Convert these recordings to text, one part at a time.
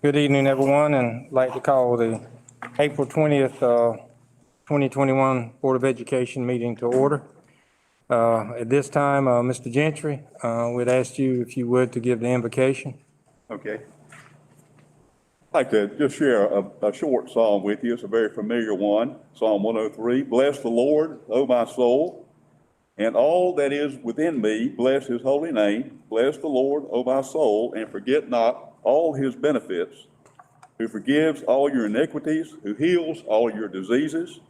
Good evening, everyone, and I'd like to call the April 20th, 2021 Board of Education meeting to order. At this time, Mr. Gentry, we'd ask you, if you would, to give the invocation. Okay. I'd like to just share a short psalm with you. It's a very familiar one, Psalm 103. Bless the Lord, O my soul, and all that is within me, bless his holy name. Bless the Lord, O my soul, and forget not all his benefits, who forgives all your iniquities, who heals all your diseases,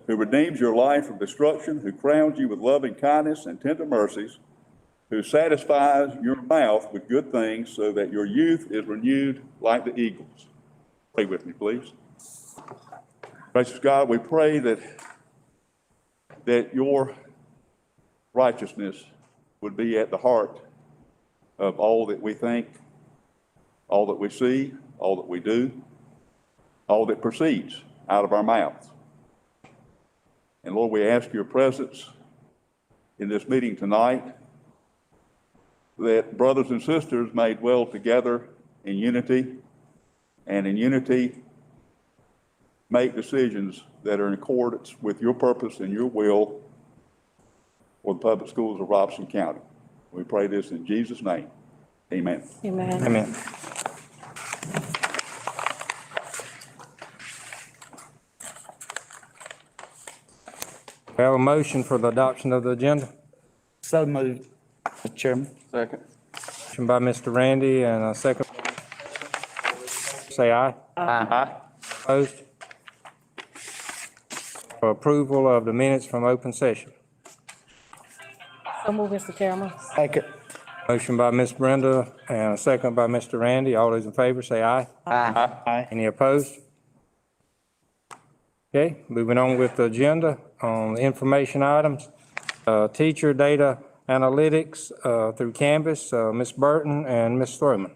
who redeems your life from destruction, who crowns you with loving kindness and tender mercies, who satisfies your mouth with good things so that your youth is renewed like the eagles. Pray with me, please. Gracious God, we pray that your righteousness would be at the heart of all that we think, all that we see, all that we do, all that proceeds out of our mouths. And Lord, we ask your presence in this meeting tonight, that brothers and sisters may dwell together in unity, and in unity make decisions that are in accordance with your purpose and your will for the public schools of Robeson County. We pray this in Jesus' name. Amen. Amen. Amen. We have a motion for the adoption of the agenda. So moved, Mr. Chairman. Second. Motion by Mr. Randy and a second. Say aye. Aye. Opposed? For approval of the minutes from open session. So move, Mr. Chairman. Second. Motion by Ms. Brenda and a second by Mr. Randy. All those in favor say aye. Aye. Any opposed? Okay, moving on with the agenda on the information items. Teacher data analytics through Canvas, Ms. Burton and Ms. Thurman.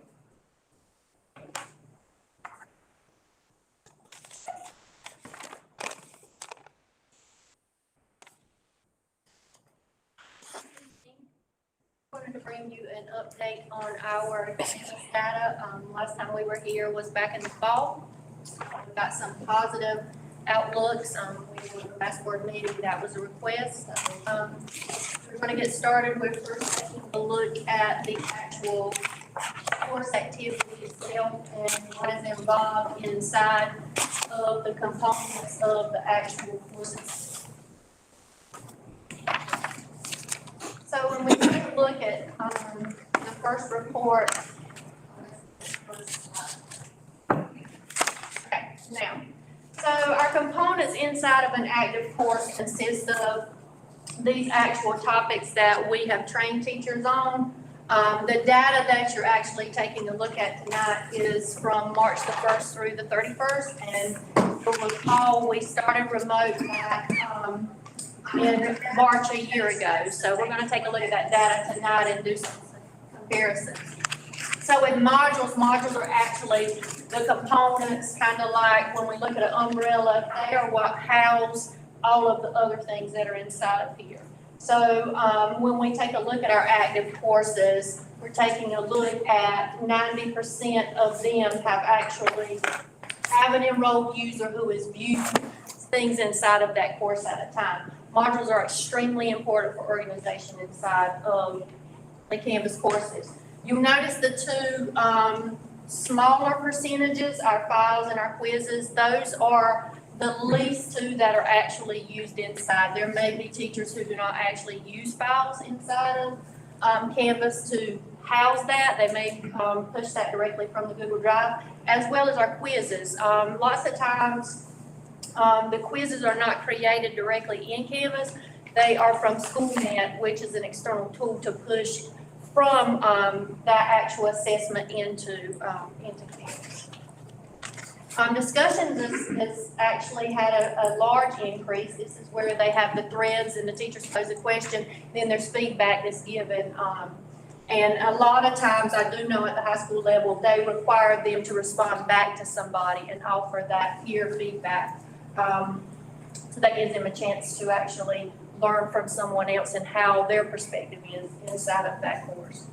Wanted to bring you an update on our data. Last time we were here was back in the fall. We got some positive outlooks. We were in the last board meeting, that was a request. We're going to get started with first taking a look at the actual course activity itself and what is involved inside of the components of the actual courses. So when we take a look at the first report, okay, now, so our components inside of an active course consist of these actual topics that we have trained teachers on. The data that you're actually taking a look at tonight is from March the 1st through the 31st, and you'll recall we started remote back in March a year ago. So we're going to take a look at that data tonight and do some comparisons. So with modules are actually the components, kind of like when we look at an umbrella, they are what house all of the other things that are inside of here. So when we take a look at our active courses, we're taking a look at 90% of them have an enrolled user who is viewing things inside of that course at a time. Modules are extremely important for organization inside of the Canvas courses. You'll notice the two smaller percentages, our files and our quizzes, those are the least two that are actually used inside. There may be teachers who do not actually use files inside of Canvas to house that. They may push that directly from the Google Drive, as well as our quizzes. Lots of times, the quizzes are not created directly in Canvas. They are from SchoolNet, which is an external tool to push from that actual assessment into Canvas. Discussions has actually had a large increase. This is where they have the threads and the teachers pose a question, then there's feedback that's given. And a lot of times, I do know at the high school level, they require them to respond back to somebody and offer that peer feedback. So that gives them a chance to actually learn from someone else and how their perspective is inside of that course.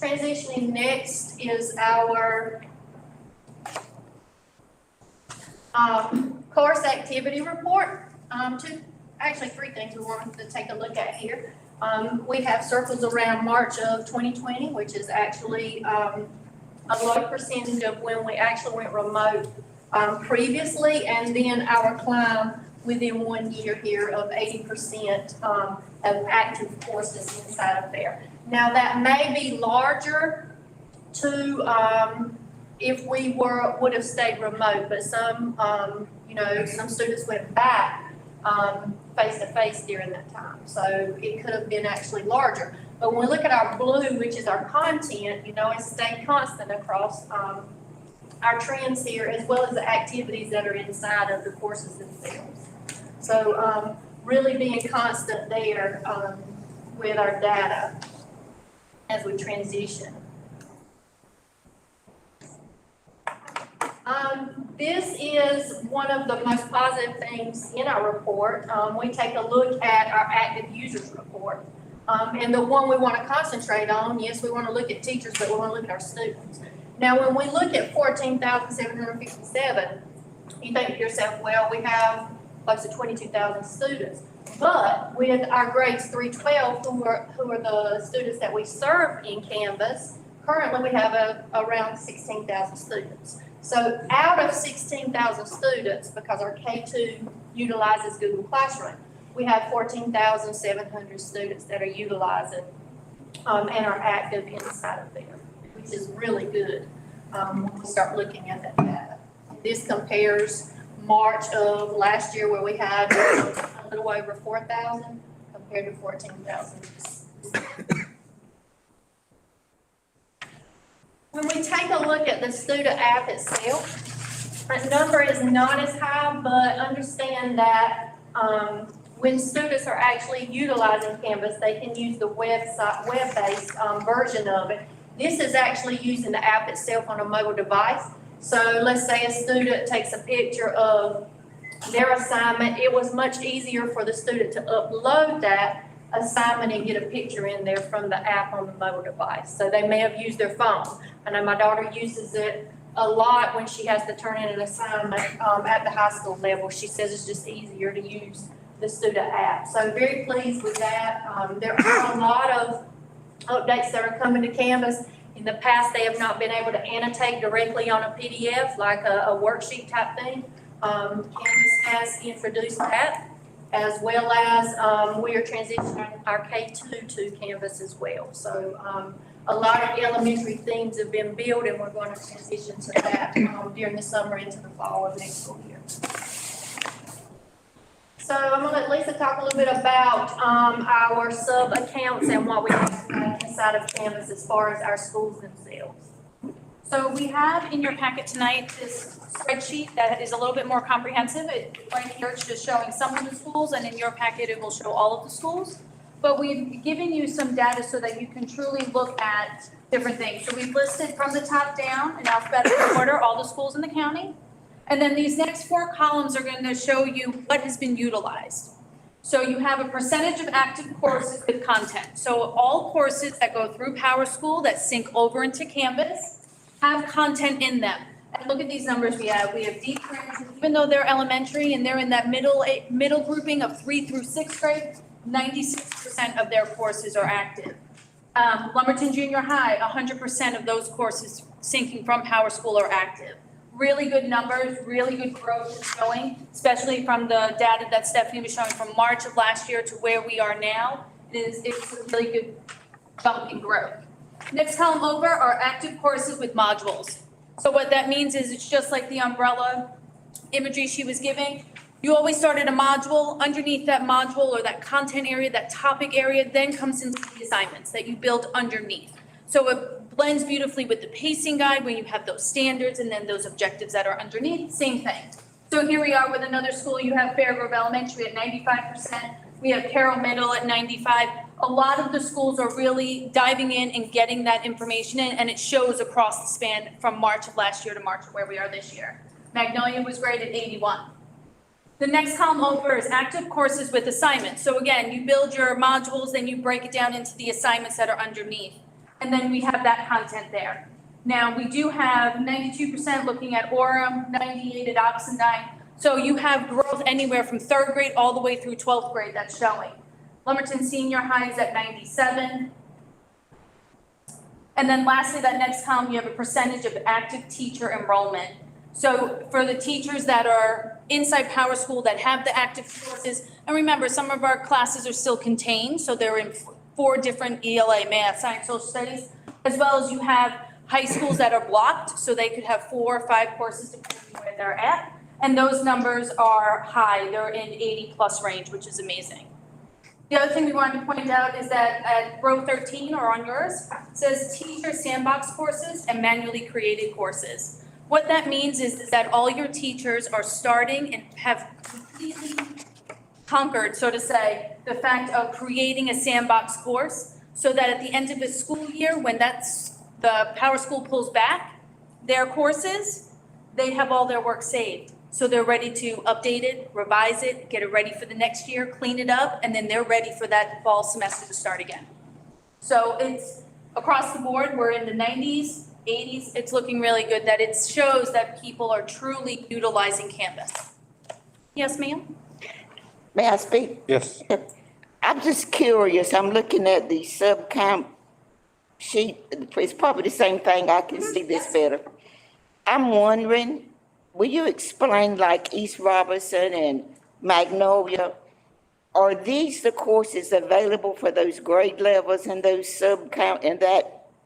Transitioning next is our course activity report. Actually, three things we wanted to take a look at here. We have circles around March of 2020, which is actually a low percentage of when we actually went remote previously, and then our climb within 1 year here of 80% of active courses inside of there. Now, that may be larger to if we would have stayed remote, but some, some students went back face-to-face during that time. So it could have been actually larger. But when we look at our blue, which is our content, it stayed constant across our trends here, as well as the activities that are inside of the courses themselves. So really being constant there with our data as we transition. This is one of the most positive things in our report. We take a look at our active users report. And the one we want to concentrate on, yes, we want to look at teachers, but we want to look at our students. Now, when we look at 14,757, you think to yourself, well, we have close to 22,000 students. But with our grades 3 to 12, who are the students that we serve in Canvas, currently we have around 16,000 students. So out of 16,000 students, because our K2 utilizes Google Classroom, we have 14,700 students that are utilizing and are active inside of there, which is really good when we start looking at that data. This compares March of last year, where we had a little over 4,000 compared to 14,000. When we take a look at the student app itself, that number is not as high, but understand that when students are actually utilizing Canvas, they can use the web-based version of it. This is actually using the app itself on a mobile device. So let's say a student takes a picture of their assignment. It was much easier for the student to upload that assignment and get a picture in there from the app on the mobile device. So they may have used their phone. I know my daughter uses it a lot when she has to turn in an assignment at the high school level. She says it's just easier to use the student app. So very pleased with that. There are a lot of updates that are coming to Canvas. In the past, they have not been able to annotate directly on a PDF, like a worksheet type thing. Canvas has introduced that, as well as we are transitioning our K2 to Canvas as well. So a lot of elementary themes have been built, and we're going to transition to that during the summer into the fall of next school year. So I'm going to let Lisa talk a little bit about our sub-accounts and what we have inside of Canvas as far as our schools themselves. So we have in your packet tonight this spreadsheet that is a little bit more comprehensive. Right here it's just showing some of the schools, and in your packet it will show all of the schools. But we've given you some data so that you can truly look at different things. So we've listed from the top down in alphabetical order all the schools in the county. And then these next 4 columns are going to show you what has been utilized. So you have a percentage of active courses with content. So all courses that go through PowerSchool that sync over into Canvas have content in them. And look at these numbers we have. We have deep transition, even though they're elementary and they're in that middle grouping of 3 through 6th grade, 96% of their courses are active. Lumberton Junior High, 100% of those courses syncing from PowerSchool are active. Really good numbers, really good growth is showing, especially from the data that Stephanie was showing from March of last year to where we are now. It's a really good bump in growth. Next column over are active courses with modules. So what that means is it's just like the umbrella imagery she was giving. You always start at a module. Underneath that module or that content area, that topic area, then comes into the assignments that you build underneath. So it blends beautifully with the pacing guide when you have those standards and then those objectives that are underneath, same thing. So here we are with another school. You have Fairgrove Elementary at 95%. We have Carroll Middle at 95. A lot of the schools are really diving in and getting that information in, and it shows across the span from March of last year to March of where we are this year. Magnolia was graded 81. The next column over is active courses with assignments. So again, you build your modules, then you break it down into the assignments that are underneath. And then we have that content there. Now, we do have 92% looking at Orem, 98 at Oxendine. So you have growth anywhere from third grade all the way through 12th grade that's showing. Lumberton Senior High is at 97. And then lastly, that next column, you have a percentage of active teacher enrollment. So for the teachers that are inside Power School that have the active courses, and remember, some of our classes are still contained, so they're in 4 different ELA, math, science, social studies, as well as you have high schools that are blocked, so they could have 4 or 5 courses depending where they're at. And those numbers are high, they're in 80+ range, which is amazing. The other thing we wanted to point out is that at row 13 or on yours, it says teacher sandbox courses and manually created courses. What that means is that all your teachers are starting and have completely conquered, so to say, the fact of creating a sandbox course so that at the end of the school year, when the Power School pulls back their courses, they have all their work saved. So they're ready to update it, revise it, get it ready for the next year, clean it up, and then they're ready for that fall semester to start again. So it's across the board, we're in the 90s. 80s, it's looking really good that it shows that people are truly utilizing Canvas. Yes, ma'am? May I speak? Yes. I'm just curious. I'm looking at the sub-count sheet. It's probably the same thing. I can see this better. I'm wondering, will you explain like East Robinson and Magnolia? Are these the courses available for those grade levels and those sub-count and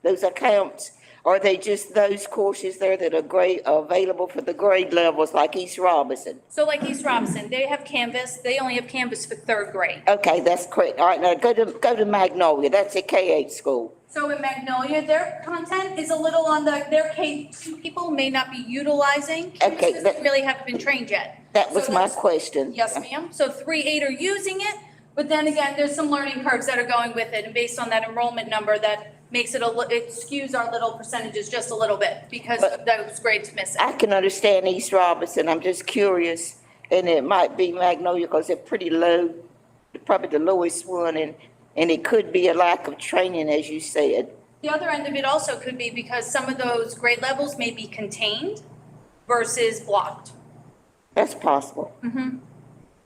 those accounts? Or are they just those courses there that are available for the grade levels like East Robinson? So like East Robinson, they have Canvas, they only have Canvas for third grade. Okay, that's correct. All right, now go to Magnolia. That's a K-8 school. So in Magnolia, their content is a little on their K2 people may not be utilizing Canvas Okay, because they really haven't been trained yet. That was So my that's- question. Yes, ma'am. So 3-8 are using it, but then again, there's some learning curves that are going with it. And based on that enrollment number, that makes it it skews our little percentages just a little bit because of those grades missing. I can understand East Robinson. I'm just curious, and it might be Magnolia because they're pretty low, probably the lowest one, and it could be a lack of training, as you said. The other end of it also could be because some of those grade levels may be contained versus blocked. That's possible.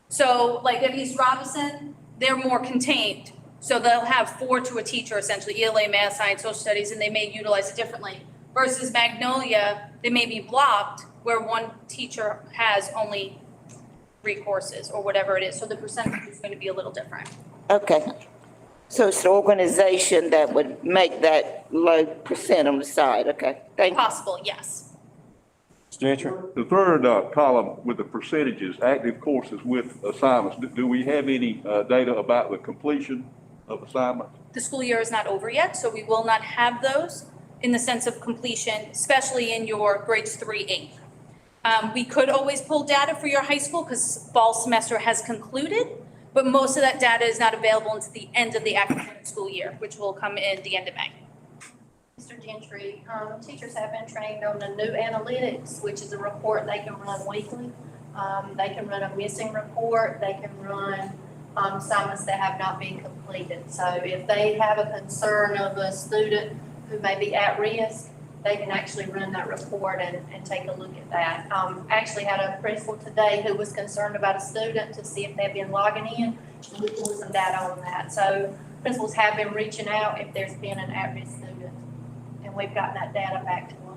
So like at East Robinson, they're more contained. So they'll have 4 to a teacher essentially, ELA, math, science, social studies, and they may utilize it differently. Versus Magnolia, they may be blocked where one teacher has only 3 courses or whatever it is. So the percentage is going to be a little different. Okay. So it's the organization that would make that low percent on the side. Okay, thank you. Possible, yes. Mr. Gentry? The third column with the percentages, active courses with assignments, do we have any data about the completion of assignments? The school year is not over yet, so we will not have those in the sense of completion, especially in your grades 3-8. We could always pull data for your high school because fall semester has concluded, but most of that data is not available until the end of the academic school year, which will come in the end of May. Mr. Gentry, teachers have been trained on the new analytics, which is a report they can run weekly. They can run a missing report, they can run assignments that have not been completed. So if they have a concern of a student who may be at risk, they can actually run that report and take a look at that. Actually had a principal today who was concerned about a student to see if they've been logging in, and we pulled some data on that. So principals have been reaching out if there's been an at-risk student, and we've gotten that data back to them.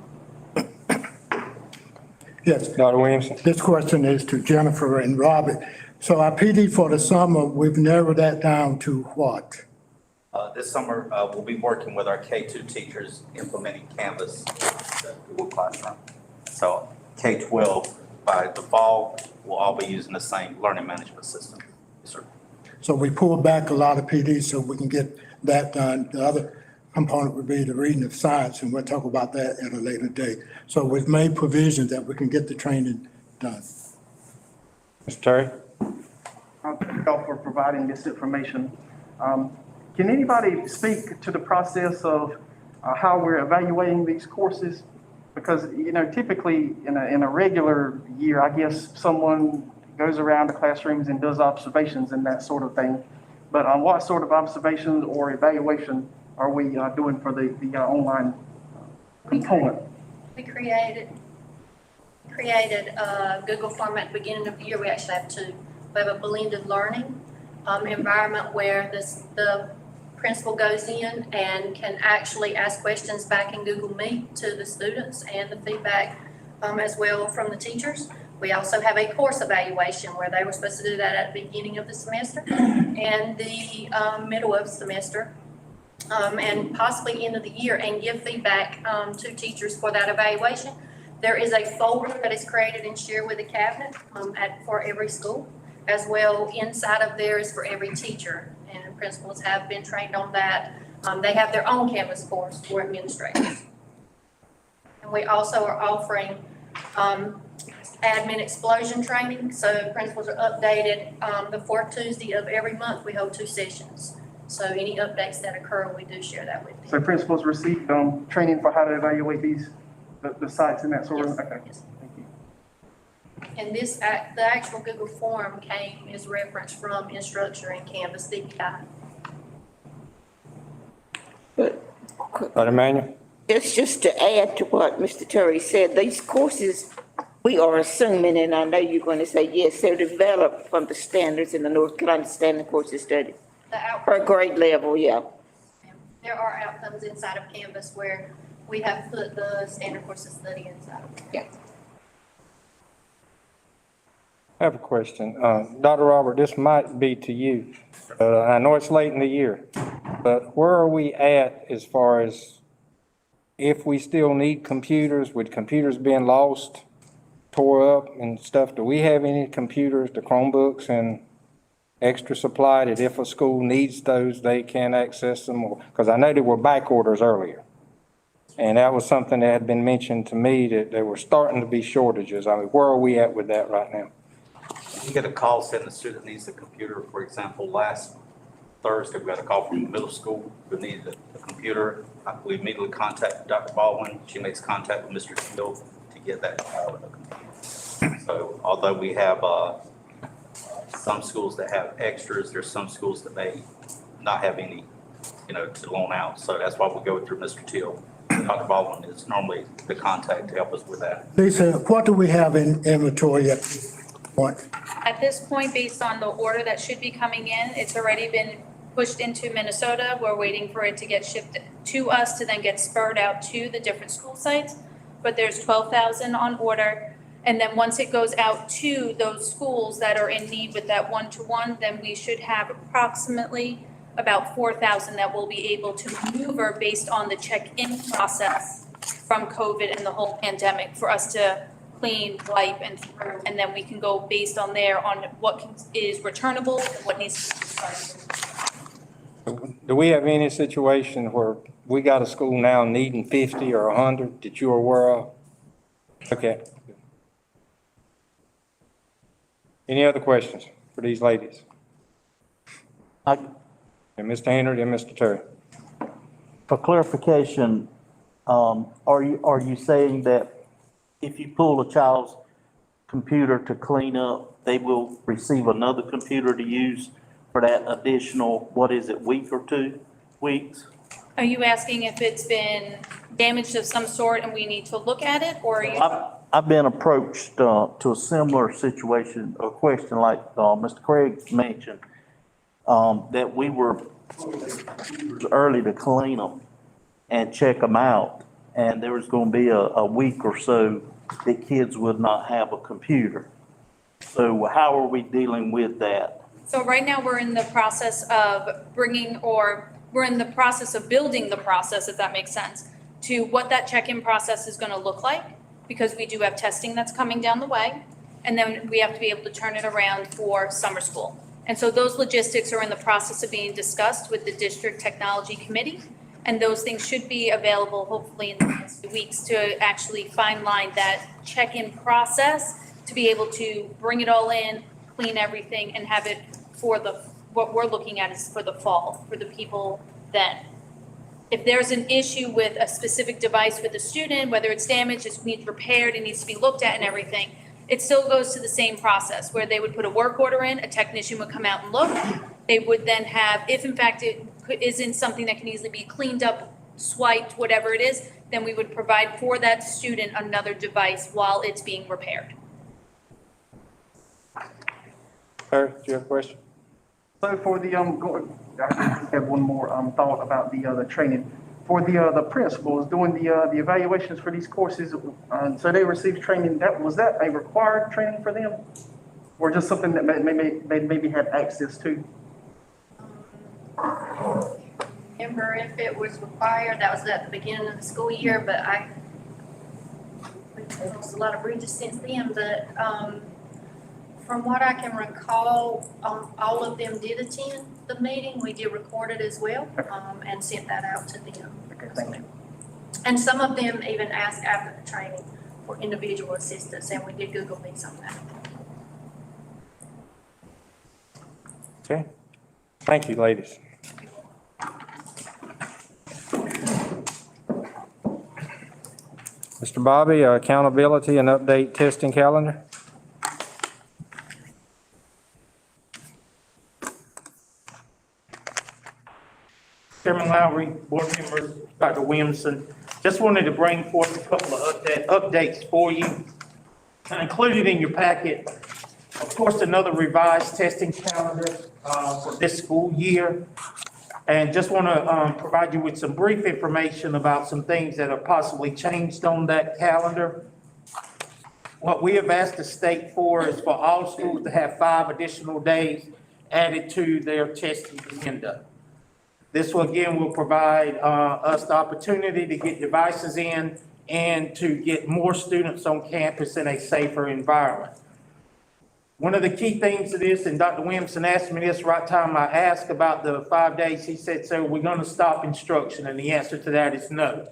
Yes, Dr. Williamson? this question is to Jennifer and Robert. So our PD for the summer, we've narrowed that down to what? This summer, we'll be working with our K-2 teachers implementing Canvas, the Google Classroom. So K-12, by the fall, will all be using the same learning management system. Yes, sir. So we pulled back a lot of PD so we can get that done. The other component would be the reading of science, and we'll talk about that at a later date. So we've made provisions that we can get the training done. Mr. Terry? Thank y'all for providing this information. Can anybody speak to the process of how we're evaluating these courses? Because, typically in a regular year, I guess someone goes around the classrooms and does observations and that sort of thing. But what sort of observations or evaluation are we doing for the online component? We created a Google form at the beginning of the year. We actually have two. We have a blended learning environment where the principal goes in and can actually ask questions back in Google Meet to the students and the feedback as well from the teachers. We also have a course evaluation where they were supposed to do that at the beginning of the semester and the middle of the semester. And possibly end of the year, and give feedback to teachers for that evaluation. There is a folder that is created and shared with the cabinet for every school, as well inside of there is for every teacher, and principals have been trained on that. They have their own Canvas course for administrators. And we also are offering admin explosion training, so principals are updated. The fourth Tuesday of every month, we hold 2 sessions. So any updates that occur, we do share that with them. So principals receive training for how to evaluate the sites and that sort of, Yes, okay. yes. Thank you. And the actual Google form came as reference from Instructure and Canvas DPI. Dr. Manuel? It's just to add to what Mr. Terry said, these courses, we are assuming, and I know you're going to say yes, they're developed from the standards in the North Carolina Standard Courses Study. The Per outcome, grade level, yeah. there are outcomes inside of Canvas where we have put the standard courses study inside of it. Yeah. I have a question. Dr. Robert, this might be to you. I know it's late in the year, but where are we at as far as if we still need computers, with computers being lost, tore up and stuff? Do we have any computers, the Chromebooks and extra supply that if a school needs those, they can access them? Because I know there were back orders earlier. And that was something that had been mentioned to me, that there were starting to be shortages. I mean, where are we at with that right now? You get a call saying the student needs a computer. For example, last Thursday, we got a call from the middle school who needed a computer. We immediately contacted Dr. Baldwin. She makes contact with Mr. Hill to get that child a computer. So although we have some schools that have extras, there's some schools that may not have any, to loan out. So that's why we go through Mr. Till. Dr. Baldwin is normally the contact to help us with that. Lisa, what do we have in inventory at this point? At this point, based on the order that should be coming in, it's already been pushed into Minnesota. We're waiting for it to get shipped to us to then get spurred out to the different school sites. But there's 12,000 on order. And then once it goes out to those schools that are in need with that one-to-one, then we should have approximately about 4,000 that we'll be able to maneuver based on the check-in process from COVID and the whole pandemic for us to clean, wipe, and through. And then we can go based on there on what is returnable and what needs to be discarded. Do we have any situation where we got a school now needing 50 or 100 that you're aware of? Okay. Any other questions for these ladies? And Mr. Henry and Mr. Terry. For clarification, are you saying that if you pull a child's computer to clean up, they will receive another computer to use for that additional, week or 2 weeks? Are you asking if it's been damaged of some sort and we need to look at it, or are you? I've been approached to a similar situation, or question like Mr. Craig mentioned, that we were early to clean them and check them out, and there was going to be a week or so that kids would not have a computer. So how are we dealing with that? So right now, we're in the process of building the process, if that makes sense, to what that check-in process is going to look like, because we do have testing that's coming down the way, and then we have to be able to turn it around for summer school. And so those logistics are in the process of being discussed with the district technology committee, and those things should be available hopefully in the next few weeks to actually fine line that check-in process, to be able to bring it all in, clean everything, and have it for what we're looking at is for the fall, for the people then. If there's an issue with a specific device with a student, whether it's damaged, it needs repaired, it needs to be looked at and everything, it still goes to the same process where they would put a work order in, a technician would come out and look. They would then have, if in fact it isn't something that can easily be cleaned up, swiped, whatever it is, then we would provide for that student another device while it's being repaired. Larry, do you have a question? So for the, I have one more, thought about the training. For the principals doing the evaluations for these courses, so they receive training, was that a required training for them? Or just something that maybe had access to? Remember if it was required, that was at the beginning of the school year, but we've crossed a lot of bridges since then, but, from what I can recall, all of them did attend the meeting. We did record it as well, and sent that out to them. Okay, thank you. And some of them even asked after the training for individual assistance, and we did Google Meets on that. Okay. Thank you, ladies. Mr. Bobby, accountability and update testing calendar. Chairman Lowry, board members, Dr. Williamson, just wanted to bring forth a couple of updates for you. Included in your packet, of course, another revised testing calendar for this school year. And just want to provide you with some brief information about some things that are possibly changed on that calendar. What we have asked the state for is for all schools to have 5 additional days added to their testing agenda. This will provide us the opportunity to get devices in and to get more students on campus in a safer environment. One of the key things to this, and Dr. Williamson asked me this right time I asked about the 5 days, he said, so we're going to stop instruction, and the answer to that is no.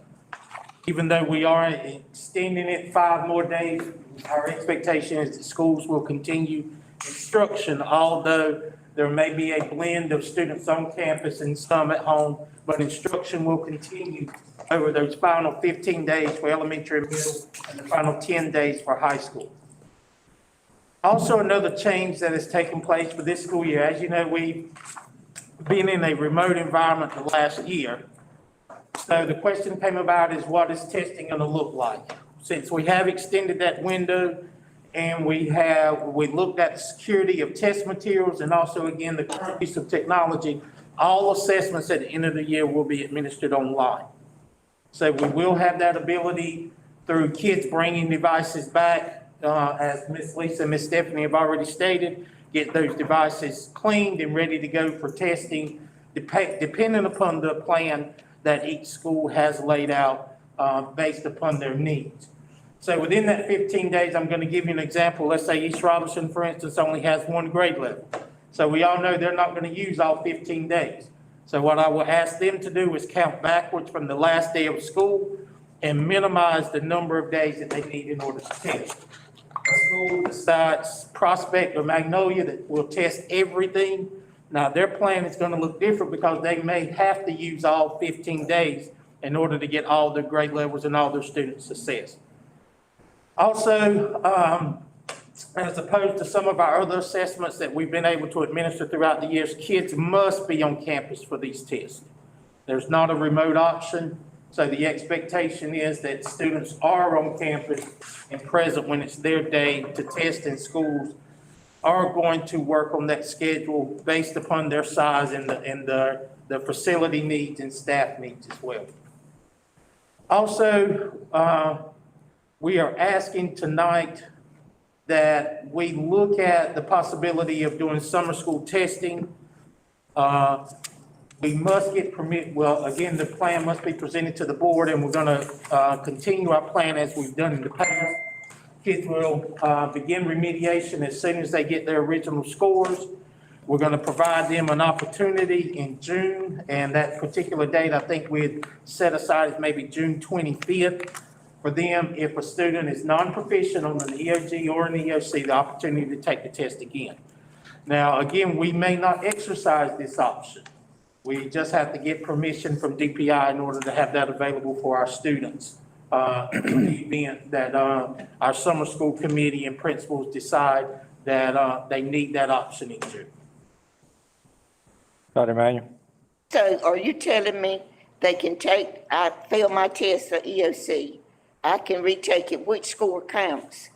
Even though we are extending it 5 more days, our expectation is that schools will continue instruction, although there may be a blend of students on campus and some at home, but instruction will continue over those final 15 days for elementary and middle, and the final 10 days for high school. Also, another change that has taken place for this school year, as you know, we've been in a remote environment the last year. So the question came about is, what is testing going to look like? Since we have extended that window and we looked at the security of test materials and also, again, the current use of technology, all assessments at the end of the year will be administered online. So we will have that ability through kids bringing devices back, as Ms. Lisa and Ms. Stephanie have already stated, get those devices cleaned and ready to go for testing, depending upon the plan that each school has laid out based upon their needs. So within that 15 days, I'm going to give you an example. Let's say East Robinson, for instance, only has 1 grade level. So we all know they're not going to use all 15 days. So what I will ask them to do is count backwards from the last day of school and minimize the number of days that they need in order to test. A school besides Prospect or Magnolia that will test everything. Now, their plan is going to look different because they may have to use all 15 days in order to get all their grade levels and all their students assessed. Also, as opposed to some of our other assessments that we've been able to administer throughout the years, kids must be on campus for these tests. There's not a remote option. So the expectation is that students are on campus and present when it's their day to test, and schools are going to work on that schedule based upon their size and the facility needs and staff needs as well. Also, we are asking tonight that we look at the possibility of doing summer school testing. We must get permit, well, again, the plan must be presented to the board, and we're gonna continue our plan as we've done in the past. Kids will begin remediation as soon as they get their original scores. We're gonna provide them an opportunity in June, and that particular date, I think we'd set aside as maybe June 25th for them, if a student is non-proficient on an EOG or an EOC, the opportunity to take the test again. Now, again, we may not exercise this option. We just have to get permission from DPI in order to have that available for our students in the event that, our summer school committee and principals decide that, they need that option each year. Dr. Manuel? So are you telling me they can take, I failed my test for EOC, I can retake it, which score counts?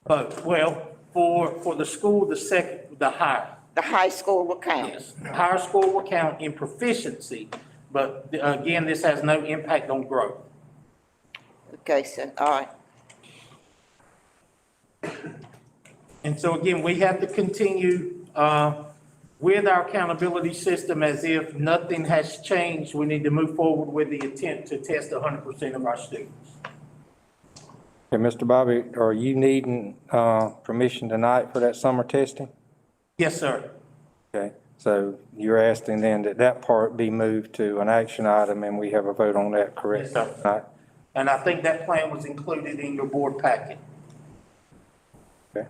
Well, for the school, the higher. The high score will count? Yes, higher score will count in proficiency, but again, this has no impact on growth. Okay, so, all right. And so again, we have to continue with our accountability system as if nothing has changed. We need to move forward with the intent to test 100% of our students. Okay, Mr. Bobby, are you needing permission tonight for that summer testing? Yes, sir. Okay, so you're asking then that that part be moved to an action item and we have a vote on that, correct? Yes, sir. Tonight? And I think that plan was included in your board packet. Okay.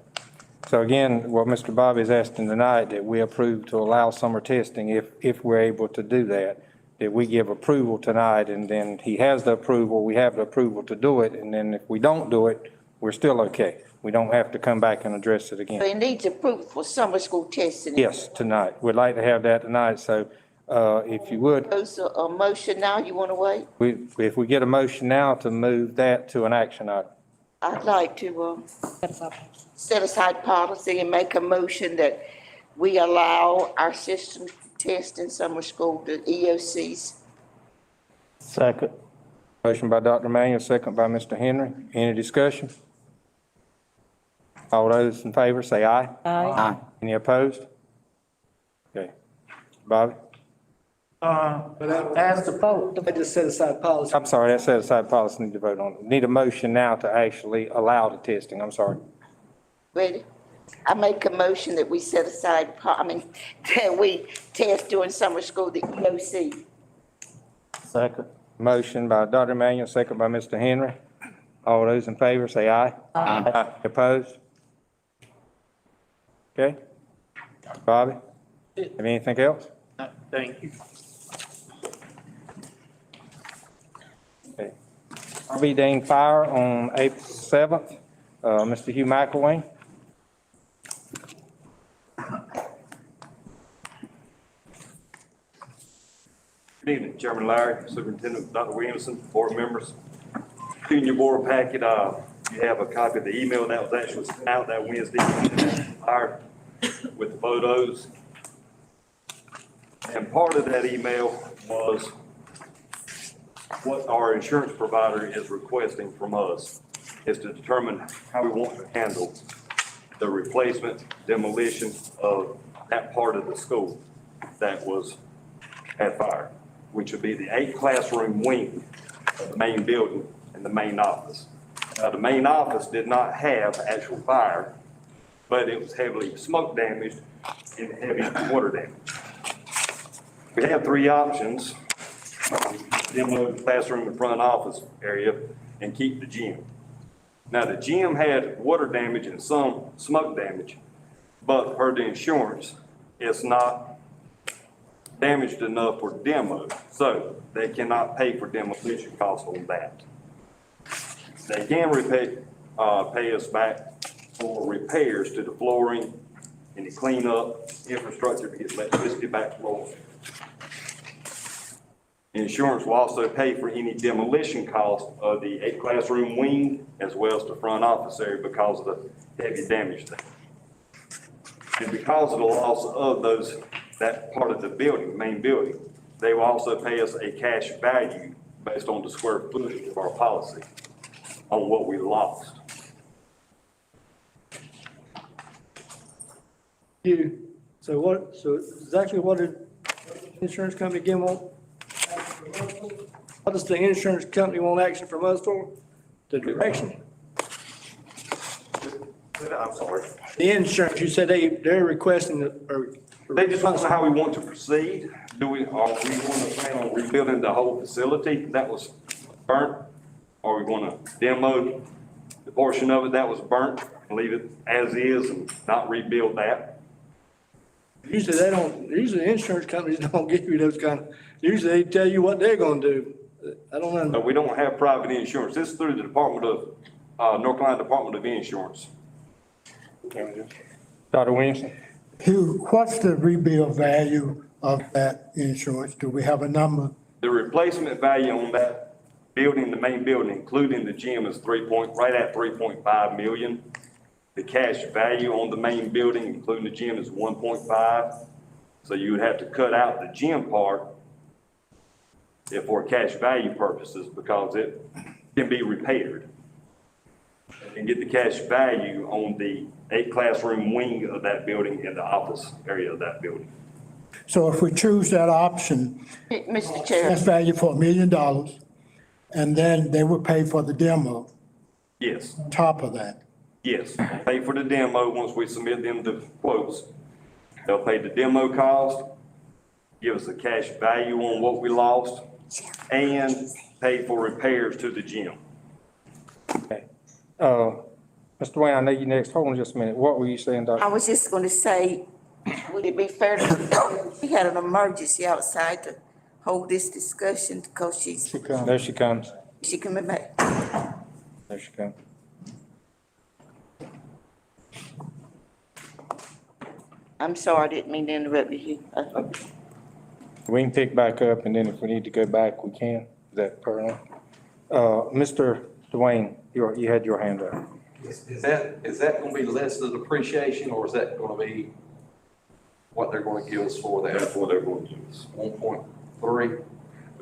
So again, what Mr. Bobby is asking tonight, that we approve to allow summer testing if we're able to do that, that we give approval tonight, and then he has the approval, we have the approval to do it, and then if we don't do it, we're still okay. We don't have to come back and address it So again. it needs approval for summer school testing? Yes, tonight. We'd like to have that tonight, so if you would, Those are a motion now, you want to wait? if we get a motion now to move that to an action item. I'd like to Set aside. set aside policy and make a motion that we allow our system to test in summer school, the EOCs. Second. Motion by Dr. Manuel, second by Mr. Henry. Any discussion? All those in favor say aye. Aye. Any opposed? Okay. Bobby? As the Vote. I just set aside policy. I'm sorry, that set aside policy, need to vote on it. Need a motion now to actually allow the testing, I'm sorry. Ready? I make a motion that we set aside, that we test during summer school, the EOC. Second. Motion by Dr. Manuel, second by Mr. Henry. All those in favor say aye. Aye. Opposed? Okay. Bobby? Have anything else? Thank you. Okay. RV Dane Fire on April 7th. Mr. Hugh McElwain. Good evening, Chairman Larry, Superintendent Dr. Williamson, board members. In your board packet, you have a copy of the email that was actually sent out that Wednesday with the photos. And part of that email was what our insurance provider is requesting from us is to determine how we want to handle the replacement demolition of that part of the school that was at fire, which would be the 8 classroom wing of the main building and the main office. The main office did not have actual fire, but it was heavily smoke damaged and heavy water damage. We have 3 options: demo the classroom and front office area and keep the gym. Now, the gym had water damage and some smoke damage, but per the insurance, it's not damaged enough for demo, so they cannot pay for demolition costs on that. They can pay us back for repairs to the flooring and the cleanup, infrastructure to get electricity back flowing. Insurance will also pay for any demolition cost of the 8 classroom wing as well as the front office area because of the heavy damage there. And because of the loss of that part of the building, the main building, they will also pay us a cash value based on the square footage of our policy on what we lost. So exactly what did the insurance company again want? What does the insurance company want action from us for? The direction? I'm sorry. The insurance, you said they're requesting or. They just want to know how we want to proceed. Are we going to plan on rebuilding the whole facility that was burnt? Are we going to demo the portion of it that was burnt and leave it as is and not rebuild that? Usually insurance companies don't give you those usually they tell you what they're gonna do. I don't know. We don't have private insurance. This is through the Department of, North Carolina Department of Insurance. Dr. Williamson? Hugh, what's the rebuild value of that insurance? Do we have a number? The replacement value on that building, the main building, including the gym, is right at 3.5 million. The cash value on the main building, including the gym, is 1.5. So you would have to cut out the gym part for cash value purposes because it can be repaired. And get the cash value on the 8 classroom wing of that building and the office area of that building. So if we choose that option, Mr. Chair, that's value for $1 million, and then they will pay for the demo Yes, on top of that. yes. Pay for the demo once we submit them the quotes. They'll pay the demo cost, give us a cash value on what we lost, and pay for repairs to the gym. Mr. Wayne, I know you next. Hold on just a minute. What were you saying, I Doctor? was just gonna say, would it be fair to, we had an emergency outside to hold this discussion because There she comes. she coming back. There she comes. I'm sorry, I didn't mean to interrupt you. We can pick back up, and then if we need to go back, we can. Is that pertinent? Mr. Dwayne, you had your hand up. Is that gonna be less of depreciation, or is that gonna be what they're gonna give us for that? That's what they're going to do. 1.3?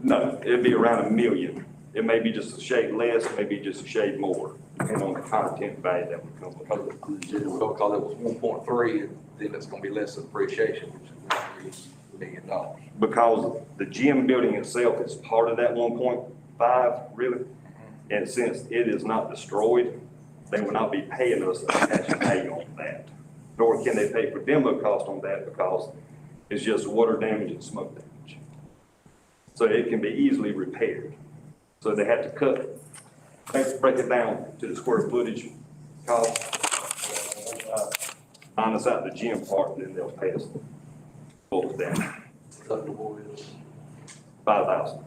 No, it'd be around $1 million. It may be just a shade less, maybe just a shade more, depending on the content value that would come with it. Because it was 1.3, and then it's gonna be less of depreciation, which is $1 million. Because the gym building itself is part of that 1.5, really. And since it is not destroyed, they will not be paying us a cash value on that. Nor can they pay for demo cost on that because it's just water damage and smoke damage. So it can be easily repaired. So they have to break it down to the square footage cost. Minus out the gym part, and then they'll pay us what was damaged. Deductible is $5,000.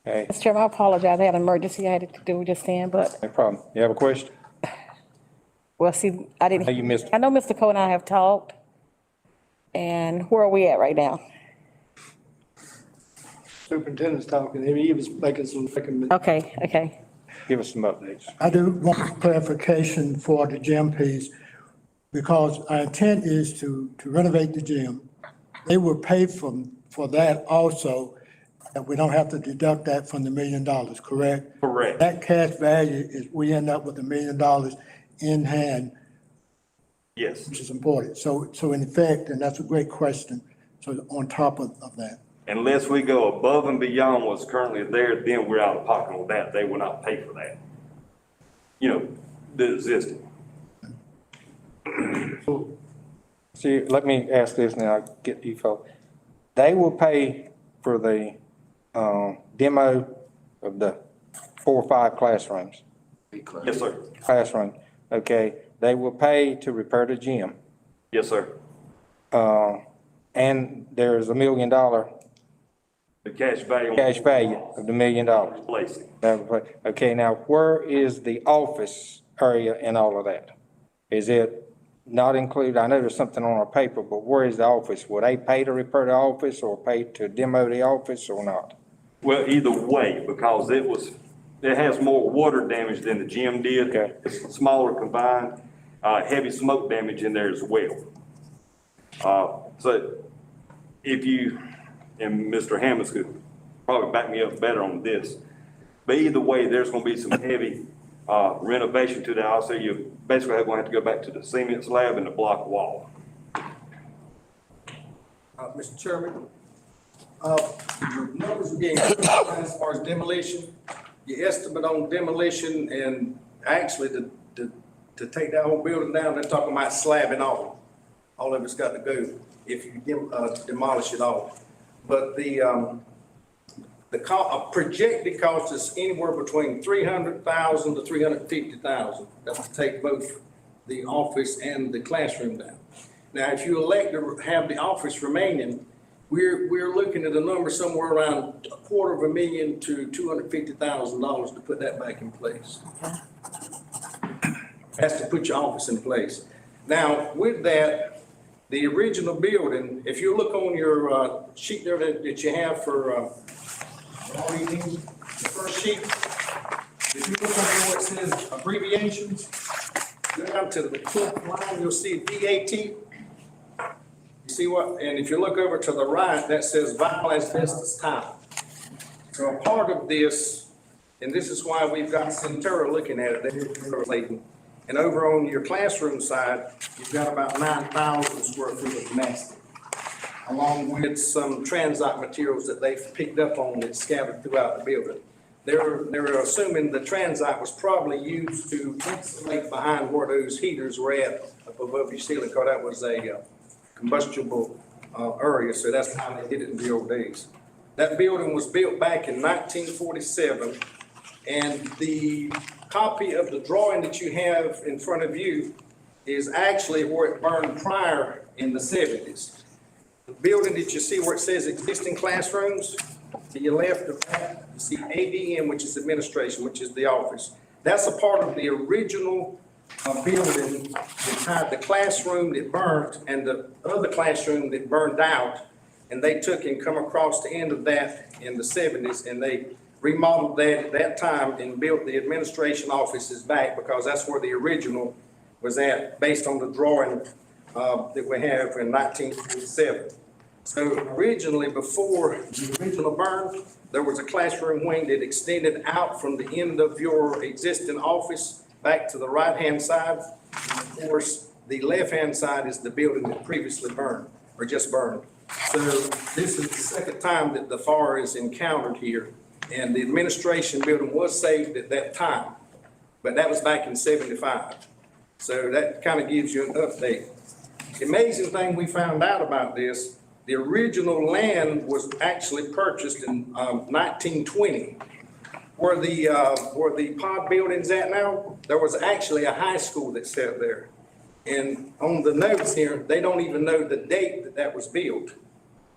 Hey, Mr. Chairman, I apologize. I had an emergency I had to do just then, but, no problem. You have a question? well, see, I didn't. Hey, you missed it. I know Mr. Cole and I have talked. And where are we at right now? Superintendent's talking, he was making some recommendations. Okay. Give us some updates. I do want clarification for the gym piece, because our intent is to renovate the gym. They will pay for that also, and we don't have to deduct that from the $1 million, correct? Correct. That cash value is, we end up with $1 million in hand, Yes. which is important. So in effect, and that's a great question, so on top of that. Unless we go above and beyond what's currently there, then we're out of pocket on that. They will not pay for that. You know, the existing. See, let me ask this now, I'll get you folks. They will pay for the demo of the 4 or 5 classrooms. Yes, sir. Classroom, okay. They will pay to repair the gym. Yes, sir. And there's $1 million The cash value. cash value of the $1 million. Placing. Okay, now where is the office area in all of that? Is it not included? I know there's something on our paper, but where is the office? Will they pay to repair the office or pay to demo the office or not? Well, either way, because it has more water damage than the gym did. Okay. It's smaller combined, heavy smoke damage in there as well. So if you, and Mr. Hammonds could probably back me up better on this, but either way, there's gonna be some heavy renovation to that. Also, you basically going to have to go back to the cement slab and the block wall. Mr. Chairman, your numbers are getting as far as demolition. Your estimate on demolition and actually to take that whole building down, they're talking about slabbing all. All of it's got to go if you demolish it all. But the projected cost is anywhere between $300,000 to $350,000. That's to take both the office and the classroom down. Now, if you elect to have the office remaining, we're looking at a number somewhere around $250,000 to $250,000 to put that back in place. Has to put your office in place. Now, with that, the original building, if you look on your sheet there that you have for reading, the first sheet, if you look under where it says abbreviations, go down to the 10th line, you'll see VAT. You see what, and if you look over to the right, that says vinyl asbestos tile. So a part of this, and this is why we've got Centura looking at it, they're relating. And over on your classroom side, you've got about 9,000 square feet of mastic, along with some transite materials that they've picked up on that's scattered throughout the building. They're assuming the transite was probably used to insulate behind where those heaters were at up above your ceiling, because that was a combustible area, so that's how they did it in the old days. That building was built back in 1947, and the copy of the drawing that you have in front of you is actually where it burned prior in the 70s. The building that you see where it says existing classrooms, to your left of that, you see ADM, which is administration, which is the office. That's a part of the original building that had the classroom that burned and the other classroom that burned out. And they took and come across the end of that in the 70s, and they remodeled that at that time and built the administration offices back, because that's where the original was at, based on the drawing that we have in 1947. So originally, before the original burn, there was a classroom wing that extended out from the end of your existing office back to the right-hand side. And of course, the left-hand side is the building that previously burned, or just burned. So this is the second time that the fire is encountered here. And the administration building was saved at that time, but that was back in 75. So that kind of gives you an update. The amazing thing we found out about this, the original land was actually purchased in 1920. Where the pod building's at now, there was actually a high school that sat there. And on the notes here, they don't even know the date that that was built.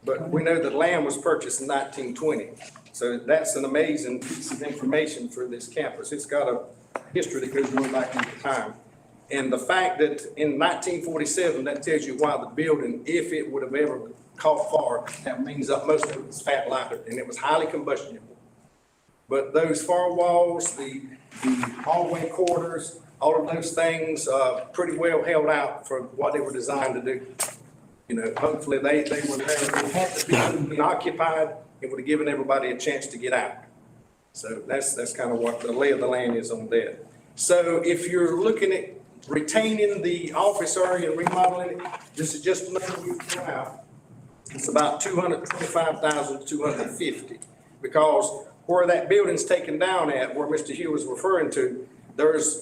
But we know the land was purchased in 1920. So that's an amazing piece of information for this campus. It's got a history that goes way back into time. And the fact that in 1947, that tells you why the building, if it would have ever caught fire, that means that most of it was fat lighted and it was highly combustible. But those far walls, the hallway corridors, all of those things, pretty well held out for what they were designed to do. You know, hopefully they would have had the building been occupied, it would have given everybody a chance to get out. So that's kind of what the lay of the land is on that. So if you're looking at retaining the office area and remodeling it, this is just another we throw out. It's about 225,000 to 250, because where that building's taken down at, where Mr. Hugh was referring to,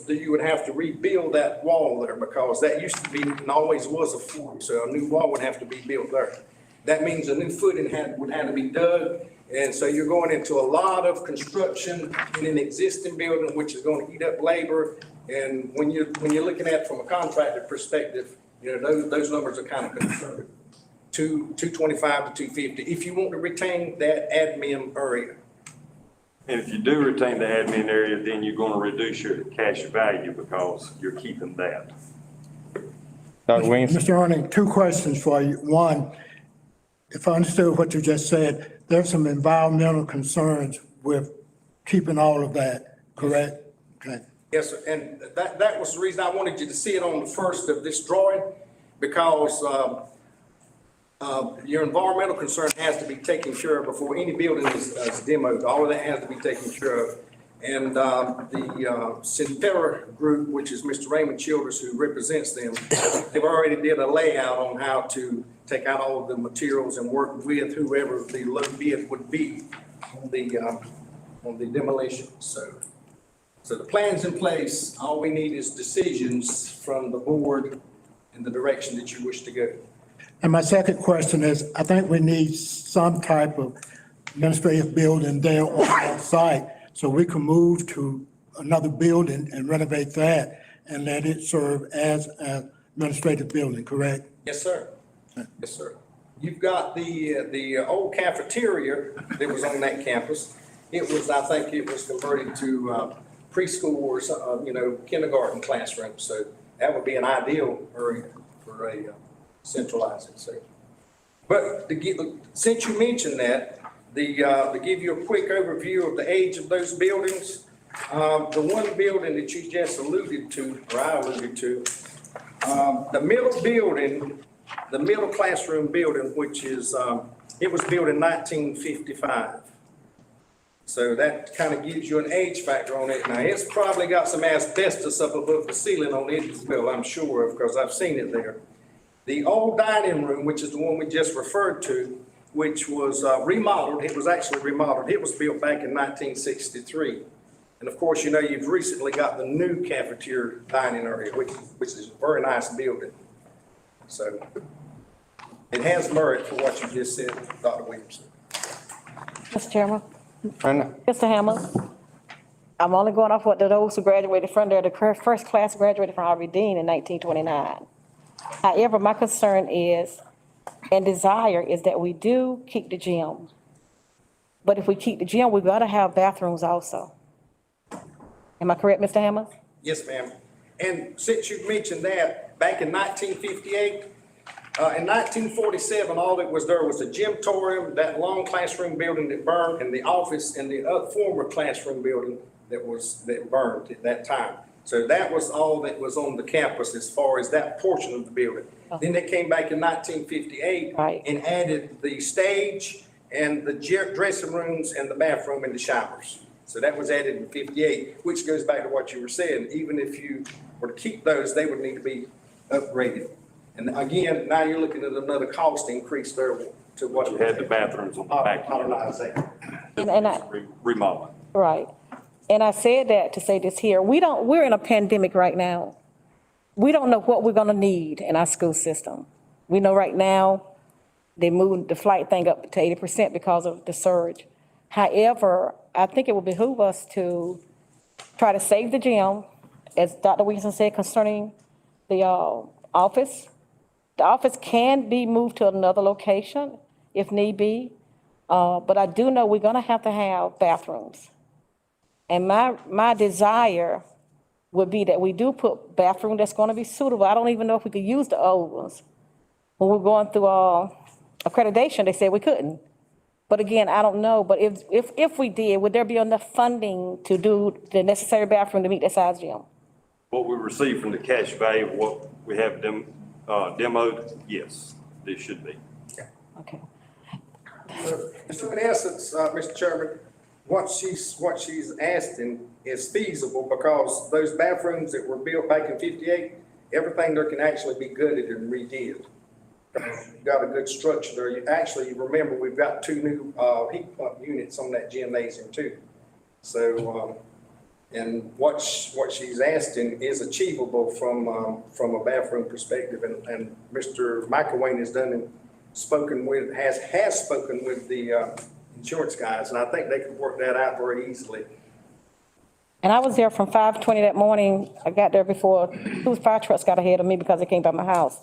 you would have to rebuild that wall there, because that used to be and always was a fort, so a new wall would have to be built there. That means a new footing would have to be dug, and so you're going into a lot of construction in an existing building, which is going to eat up labor. And when you're looking at it from a contractor perspective, you know, those numbers are kind of conservative. 225 to 250, if you want to retain that admin area. And if you do retain the admin area, then you're gonna reduce your cash value because you're keeping that. Dr. Williams? Mr. Ernie, two questions for you. One, if I understood what you just said, there's some environmental concerns with keeping all of that, correct? Okay. Yes, sir, and that was the reason I wanted you to see it on the first of this drawing, because your environmental concern has to be taken care of before any building is demoed. All of that has to be taken care of. And the Centura Group, which is Mr. Raymond Childers, who represents them, they've already did a layout on how to take out all of the materials and work with whoever the low bid would be on the demolition. So the plan's in place. All we need is decisions from the board in the direction that you wish to go. And my second question is, I think we need some type of administrative building there on site, so we can move to another building and renovate that and let it serve as an administrative building, correct? Yes, sir. Yes, sir. you've got the old cafeteria that was on that campus. It was, I think it was converted to preschool or some, kindergarten classroom. So that would be an ideal area for a centralized section. But since you mentioned that, to give you a quick overview of the age of those buildings, the one building that you just alluded to, or I alluded to, the middle building, the middle classroom building, which is, it was built in 1955. So that kind of gives you an age factor on it. Now, it's probably got some asbestos up above the ceiling on it as well, I'm sure of, because I've seen it there. The old dining room, which is the one we just referred to, which was remodeled, it was actually remodeled. It was built back in 1963. And of course, you've recently got the new cafeteria dining area, which is a very nice building. So it has merit for what you just said, Dr. Williamson. Mr. Chairman, Brenda? Mr. Hammer, I'm only going off what those who graduated from there. The first class graduated from Harvey Dean in 1929. However, my concern is, and desire is that we do keep the gym. But if we keep the gym, we've got to have bathrooms also. Am I correct, Mr. Hammer? Yes, ma'am. And since you've mentioned that, back in 1958, in 1947, all that was there was a gymtorium, that long classroom building that burned, and the office and the former classroom building that burned at that time. So that was all that was on the campus as far as that portion of the building. Then they came back in 1958 and added the stage and the dressing rooms and the bathroom and the showers. So that was added in 58, which goes back to what you were saying. Even if you were to keep those, they would need to be upgraded. And again, now you're looking at another cost increase there to what. You had the bathrooms on the back. Modernize that. Remodeling. Right. And I said that to say this here. We're in a pandemic right now. We don't know what we're going to need in our school system. We know right now they moved the flight thing up to 80% because of the surge. However, I think it would behoove us to try to save the gym, as Dr. Williamson said, concerning the office. The office can be moved to another location if need be, but I do know we're going to have bathrooms. And my desire would be that we do put bathroom that's going to be suitable. I don't even know if we could use the old ones. When we're going through accreditation, they said we couldn't. But again, I don't know. But if we did, would there be enough funding to do the necessary bathroom to meet that size gym? What we received from the cash value of what we have demoed, yes, there should be. Okay. So in essence, Mr. Chairman, what she's asking is feasible because those bathrooms that were built back in 58, everything there can actually be gutted and redid. You've got a good structure there. You remember, we've got 2 new heat pump units on that gymnasium too. So, and what she's asking is achievable from a bathroom perspective. And Mr. McElwain has spoken with the insurance guys, and I think they could work that out very easily. And I was there from 5:20 that morning. I got there before 2 fire trucks got ahead of me because they came by my house.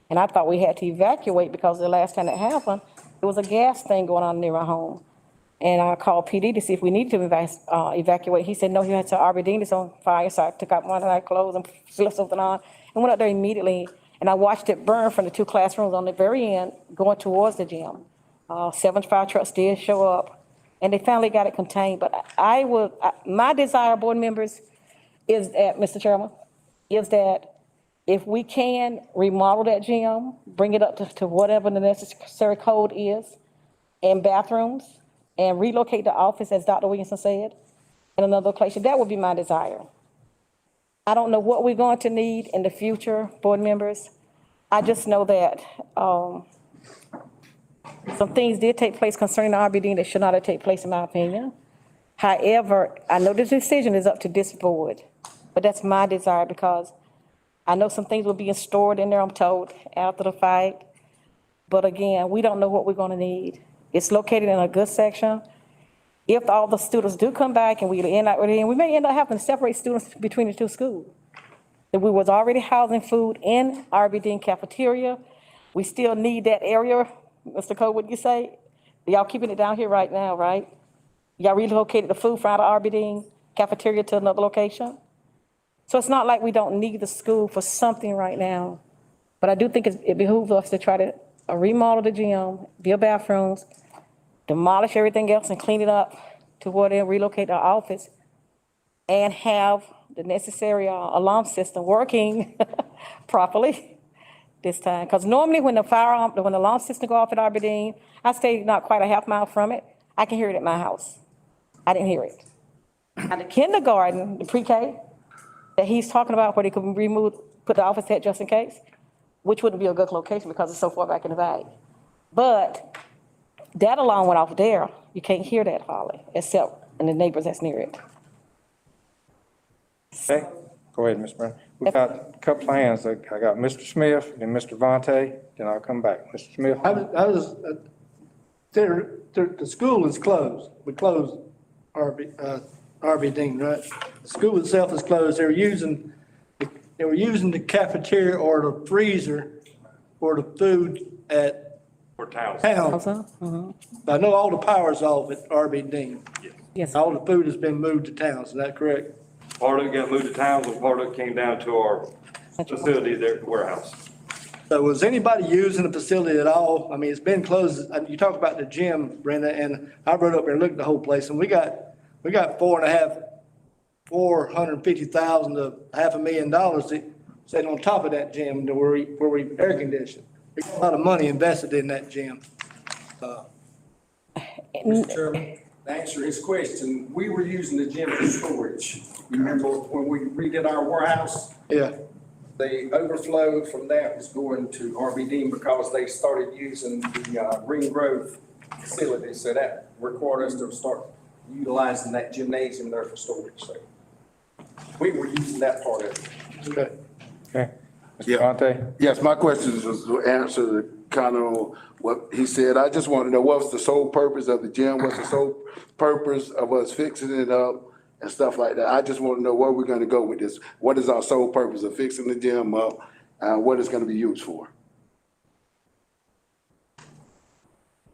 And I thought we had to evacuate because the last time that happened, there was a gas thing going on near my home. And I called PD to see if we needed to evacuate. He said, no, he had to RBD that's on fire. So I took out one of my clothes and slipped something on and went up there immediately. And I watched it burn from the 2 classrooms on the very end going towards the gym. 7 fire trucks did show up and they finally got it contained. But my desire, board members, is that, Mr. Chairman, is that if we can remodel that gym, bring it up to whatever the necessary code is, and bathrooms, and relocate the office, as Dr. Williamson said, in another location, that would be my desire. I don't know what we're going to need in the future, board members. I just know that some things did take place concerning the RBD that should not have taken place, in my opinion. However, I know the decision is up to this board, but that's my desire because I know some things will be stored in there, I'm told, after the fight. But again, we don't know what we're going to need. It's located in a good section. If all the students do come back and we may end up having to separate students between the 2 schools. If we was already housing food in RBD cafeteria, we still need that area Mr. Cole, what you say? Y'all keeping it down here right now, right? Y'all relocated the food from out of Aberdeen cafeteria to another location? So it's not like we don't need the school for something right now. But I do think it behooves us to try to remodel the gym, build bathrooms, demolish everything else and clean it up to where they relocate our office and have the necessary alarm system working properly this time. Because normally when the alarm system go off at Aberdeen, I stay not quite a half mile from it, I can hear it at my house. I didn't hear it. Now the kindergarten, the pre-K, that he's talking about where they could put the office at just in case, which wouldn't be a good location because it's so far back in the valley. But that alarm went off there. You can't hear that hardly, except in the neighbors that's near it. Okay, go ahead, Ms. Brown. We've got a couple of hands. I got Mr. Smith, then Mr. Vontae, then I'll come back. Mr. Smith? The school is closed. We closed RB Dean, right? The school itself is closed. They were using the cafeteria or the freezer for the food at For towns. town. I know all the power's off at RB Dean. Yes. All the food has been moved to towns, is that correct? Part of it got moved to towns and part of it came down to our facility there at the warehouse. So was anybody using the facility at all? I mean, it's been closed. You talk about the gym, Brenda, and I rode up there and looked at the whole place, and we got $450,000 to $500,000 sitting on top of that gym to where we air conditioned. There's a lot of money invested in that gym. Mr. Chairman, to answer his question, we were using the gym for storage. You remember when we redid our warehouse? Yeah. The overflow from that was going to RBD because they started using the Green Grove facility. So that required us to start utilizing that gymnasium there for storage. So we were using that part of it. Okay. Okay. Mr. Vontae? Yes, my question was to answer kind of what he said. I just want to know what's the sole purpose of the gym? What's the sole purpose of us fixing it up and stuff like that? I just want to know where we're going to go with this. What is our sole purpose of fixing the gym up and what it's going to be used for?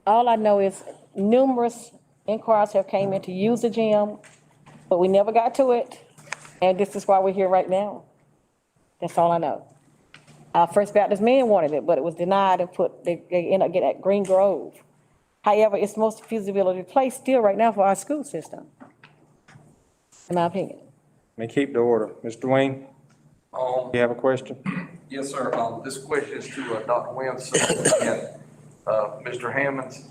All I know is numerous inquiries have came in to use the gym, but we never got to it. And this is why we're here right now. That's all I know. Our First Baptist men wanted it, but it was denied and they ended up getting at Green Grove. However, it's the most feasibility place still right now for our school system, in my opinion. Let me keep the order. Mr. Wayne, you have a question? Yes, sir. This question is to Dr. Williamson and Mr. Hammonds.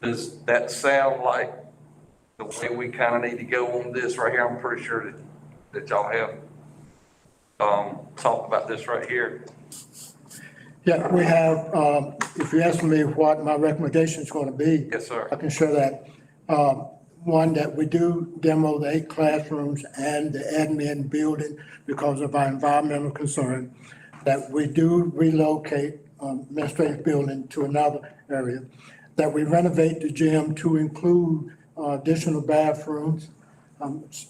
Does that sound like the way we kind of need to go on this right here? I'm pretty sure that y'all have talked about this right here. Yeah, we have, if you ask me what my recommendation is going to be. Yes, sir. I can share that. One, that we do demo the 8 classrooms and the admin building because of our environmental concern. That we do relocate administrative building to another area. That we renovate the gym to include additional bathrooms.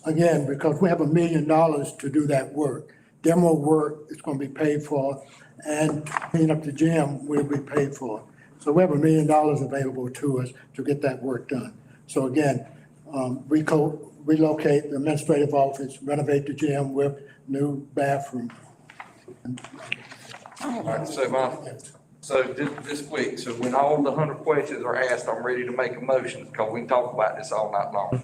Again, because we have $1 million to do that work. Demo work is going to be paid for, and clean up the gym will be paid for. So we have $1 million available to us to get that work done. So again, relocate the administrative office, renovate the gym with new bathroom. All right, so this week, so when all the 100 questions are asked, I'm ready to make a motion because we can talk about this all night long.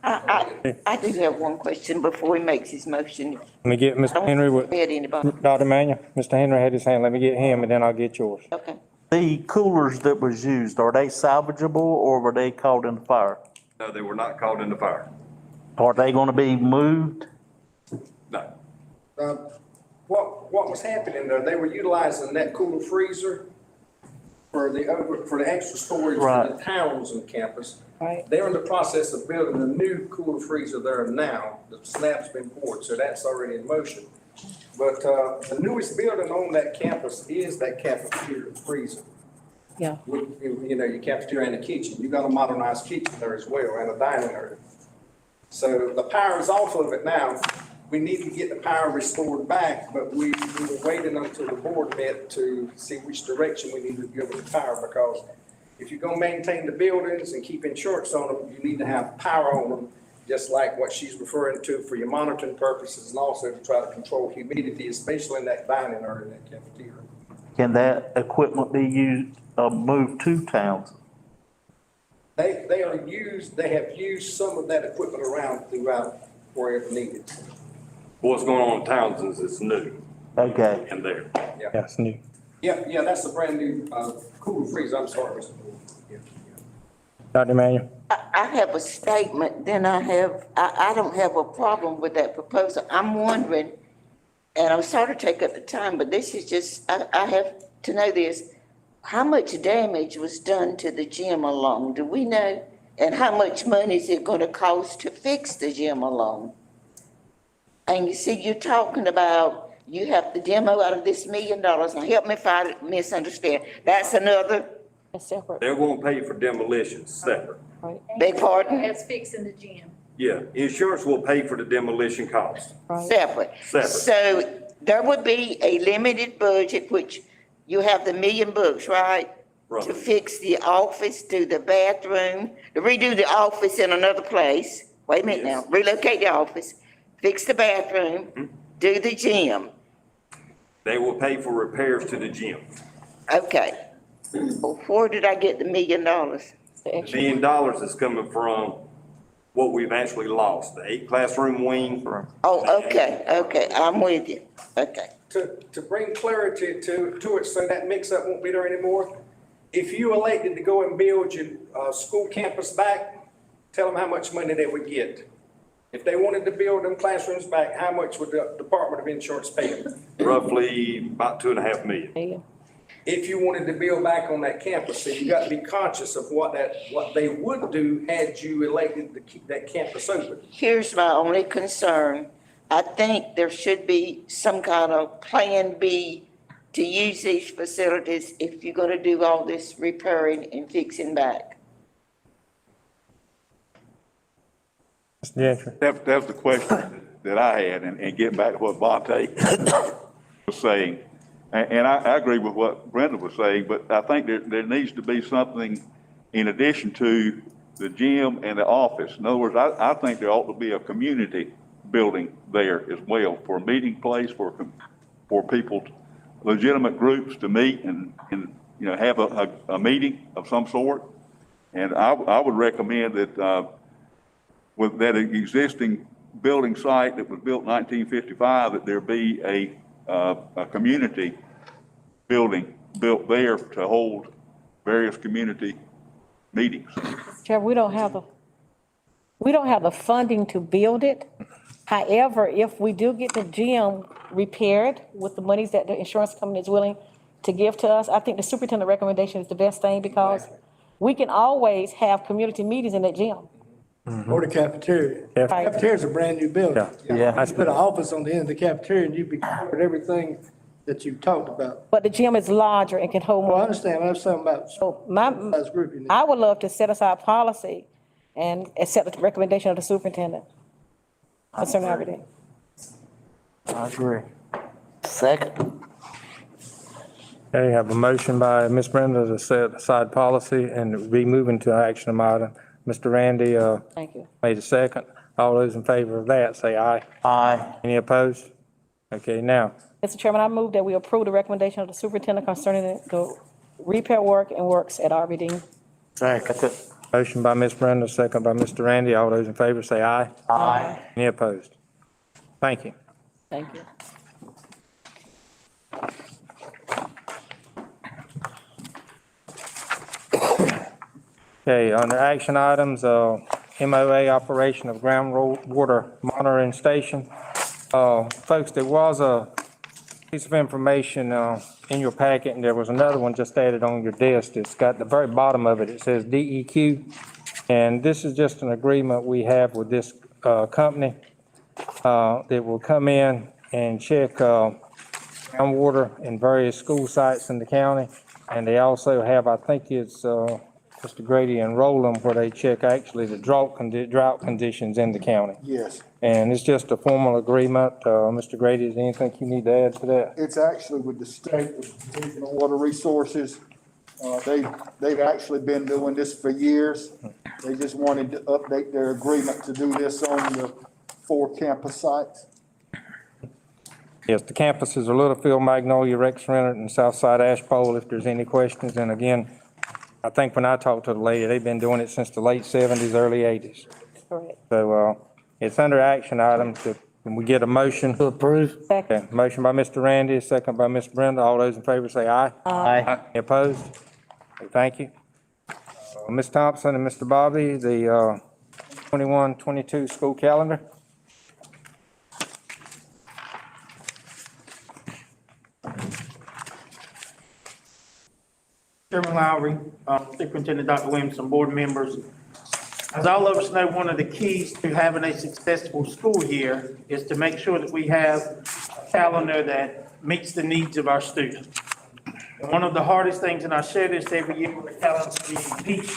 I do have one question before he makes his motion. Let me get Mr. Henry with, Anybody? Dr. Manuel. Mr. Henry had his hand. Let me get him and then I'll get yours. Okay. The coolers that was used, are they salvageable or were they caught in the fire? No, they were not called into fire. Are they going to be moved? No. What was happening there, they were utilizing that cooler freezer for the extra storage for the towns on campus. Right. They're in the process of building a new cooler freezer there now. The slab's been poured, so that's already in motion. But the newest building on that campus is that cafeteria freezer. Yeah. You know, your cafeteria and the kitchen. You got a modernized kitchen there as well and a dining area. So the power is off of it now, we need to get the power restored back, but we were waiting until the board met to see which direction we need to give the power, because if you're gonna maintain the buildings and keep insurance on them, you need to have power on them, just like what she's referring to for your monitoring purposes, and also to try to control humidity, especially in that dining area, in that cafeteria. Can that equipment be used, moved to Townsend? They have used some of that equipment around throughout wherever needed. What's going on in Townsend's is new Okay. in there. That's new. Yeah, that's a brand new, cooler freezer, I'm sorry, Mr. Moore. Yeah. Dr. Emmanuel? I have a statement, then I don't have a problem with that proposal. I'm wondering, and I'm sorry to take up the time, but this is just, I have to know this. How much damage was done to the gym alone? Do we know? And how much money is it gonna cost to fix the gym alone? And you see, you're talking about, you have the demo out of this $1 million. Now help me if I misunderstand. That's another, That's separate, They're gonna pay for demolition separate. right? beg pardon, As fixing the gym. Yeah, insurance will pay for the demolition cost. Right. separate. Separate. So there would be a limited budget, which you have the $1 million, right? To Roughly. fix the office, do the bathroom, to redo the office in another place. Wait a minute now, Yes. relocate the office, fix the bathroom, do the gym. They will pay for repairs to the gym. Okay. Well, where did I get the $1 million? The $1 extra. million is coming from what we've actually lost, the 8 classroom wing. Oh, okay, I'm with you. Okay. To bring clarity to it, so that mix-up won't be there anymore, if you elected to go and build your, school campus back, tell them how much money they would get. If they wanted to build them classrooms back, how much would the Department of Insurance pay them? Roughly about 2.5 million. Yeah. If you wanted to build back on that campus, so you got to be conscious of what they would do had you elected to keep that campus open. Here's my only concern. I think there should be some kind of plan B to use these facilities if you're gonna do all this repairing and fixing back. Mr. Gentry? That's the question that I had, and getting back to what Vontae was saying. And I agree with what Brenda was saying, but I think there needs to be something in addition to the gym and the office. In other words, I think there ought to be a community building there as well, for a meeting place for people, legitimate groups to meet and have a meeting of some sort. And I would recommend that, with that existing building site that was built in 1955, that there be a community building built there to hold various community meetings. Chair, we don't have the funding to build it. However, if we do get the gym repaired with the monies that the insurance company is willing to give to us, I think the superintendent recommendation is the best thing, because we can always have community meetings in that gym. Or the cafeteria. Yeah. Right. Cafeteria's a brand new building. Yeah. You put an office on the end of the cafeteria and you'd be covered everything that you talked about. But the gym is larger and can hold Well, I more. understand, I have something about So size group you need. I would love to set aside policy and accept the recommendation of the superintendent concerning everything. I agree. Second. Okay, have a motion by Ms. Brenda to set aside policy and be moving to action item. Mr. Randy, Thank you. made a second. All those in favor of that, say aye. Aye. Any opposed? Okay, now, Mr. Chairman, I move that we approve the recommendation of the superintendent concerning the repair work and works at RB Dean. Second. motion by Ms. Brenda, second by Mr. Randy. All those in favor, say aye. Aye. Any opposed? Thank you. Thank you. Okay, under action items, MOA operation of groundwater monitoring station. Folks, there was a piece of information in your packet, and there was another one just added on your desk. It's got the very bottom of it. It says DEQ. And this is just an agreement we have with this company that will come in and check groundwater in various school sites in the county. And they also have, I think it's Mr. Grady and Roland, where they check actually the drought conditions in the county. Yes. And it's just a formal agreement. Mr. Grady, is there anything you need to add to that? It's actually with the state, with the Division of Water Resources. They've actually been doing this for years. They just wanted to update their agreement to do this on the 4 campus sites. Yes, the campuses are Littlefield, Magnolia, Rex Renner, and Southside Ashpole, if there's any questions. And again, I think when I talked to the lady, they've been doing it since the late 70s, early 80s. Correct. So, it's under action items. Can we get a motion? To approve. Second. Okay, motion by Mr. Randy, second by Ms. Brenda. All those in favor say aye. Aye. Any opposed? Okay, thank you. Ms. Thompson and Mr. Bobby, the 21-22 school calendar. Chairman Lowry, Superintendent Dr. Williamson, board members. As all of us know, one of the keys to having a successful school year is to make sure that we have a calendar that meets the needs of our students. And one of the hardest things, and I share this every year with the calendar meeting,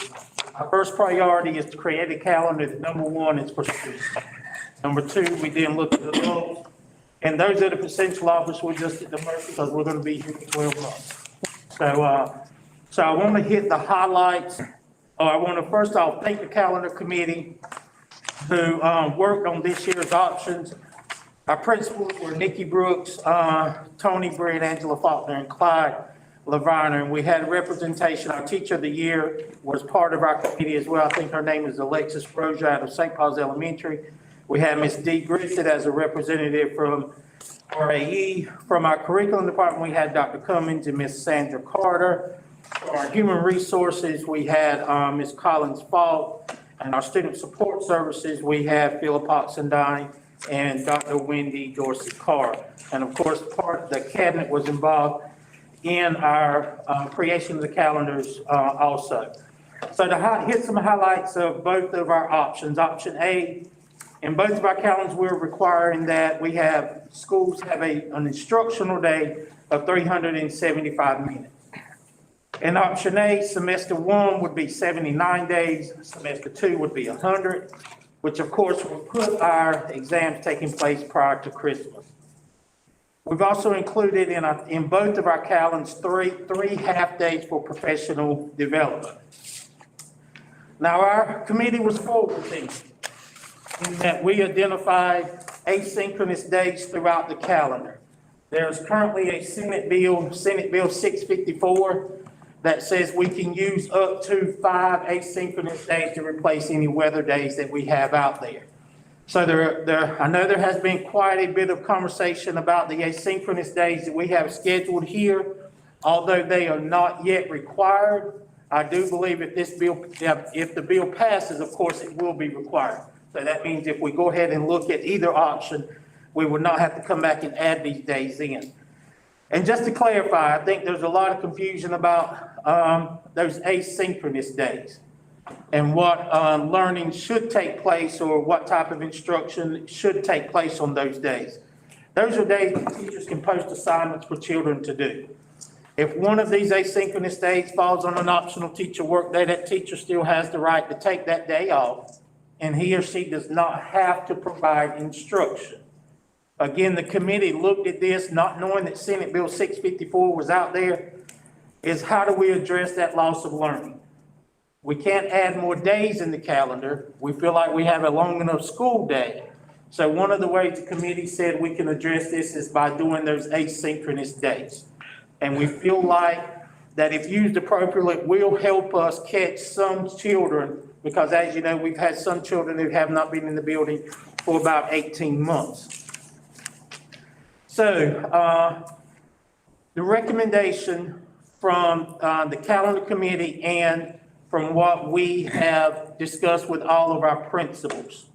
our first priority is to create a calendar that, number one, is for students. Number two, we then look at adults. And those are the potential office, we're just at the mercy because we're going to be here for 12 months. So I want to hit the highlights. I want to first off thank the calendar committee who worked on this year's options. Our principals were Nikki Brooks, Tony Britt, Angela Faulkner, and Clyde Laviner. And we had representation. Our teacher of the year was part of our committee as well. I think her name is Alexis Broja out of St. Paul's Elementary. We had Ms. Dee Grissett as a representative from RAE. From our curriculum department, we had Dr. Cummings and Ms. Sandra Carter. For our human resources, we had Ms. Collins Falk. And our student support services, we have Philip Oxendine and Dr. Wendy Dorsey Carr. And of course, part of the cabinet was involved in our creation of the calendars also. So to hit some highlights of both of our options. Option A, in both of our calendars, we're requiring that we have schools have an instructional day of 375 minutes. In option A, semester 1 would be 79 days, semester 2 would be 100, which of course will put our exams taking place prior to Christmas. We've also included in both of our calendars three half days for professional development. Now, our committee was forward-thinking in that we identified asynchronous days throughout the calendar. There's currently a Senate Bill 654, that says we can use up to 5 asynchronous days to replace any weather days that we have out there. So I know there has been quite a bit of conversation about the asynchronous days that we have scheduled here. Although they are not yet required, I do believe if the bill passes, of course, it will be required. So that means if we go ahead and look at either option, we would not have to come back and add these days in. And just to clarify, I think there's a lot of confusion about those asynchronous days and what learning should take place or what type of instruction should take place on those days. Those are days teachers can post assignments for children to do. If one of these asynchronous days falls on an optional teacher work day, that teacher still has the right to take that day off, and he or she does not have to provide instruction. Again, the committee looked at this, not knowing that Senate Bill 654 was out there, is how do we address that loss of learning? We can't add more days in the calendar. We feel like we have a long enough school day. So one of the ways the committee said we can address this is by doing those asynchronous days. And we feel like that if used appropriately, it will help us catch some children, because as you know, we've had some children who have not been in the building for about 18 months. So the recommendation from the calendar committee and from what we have discussed with all of our principals.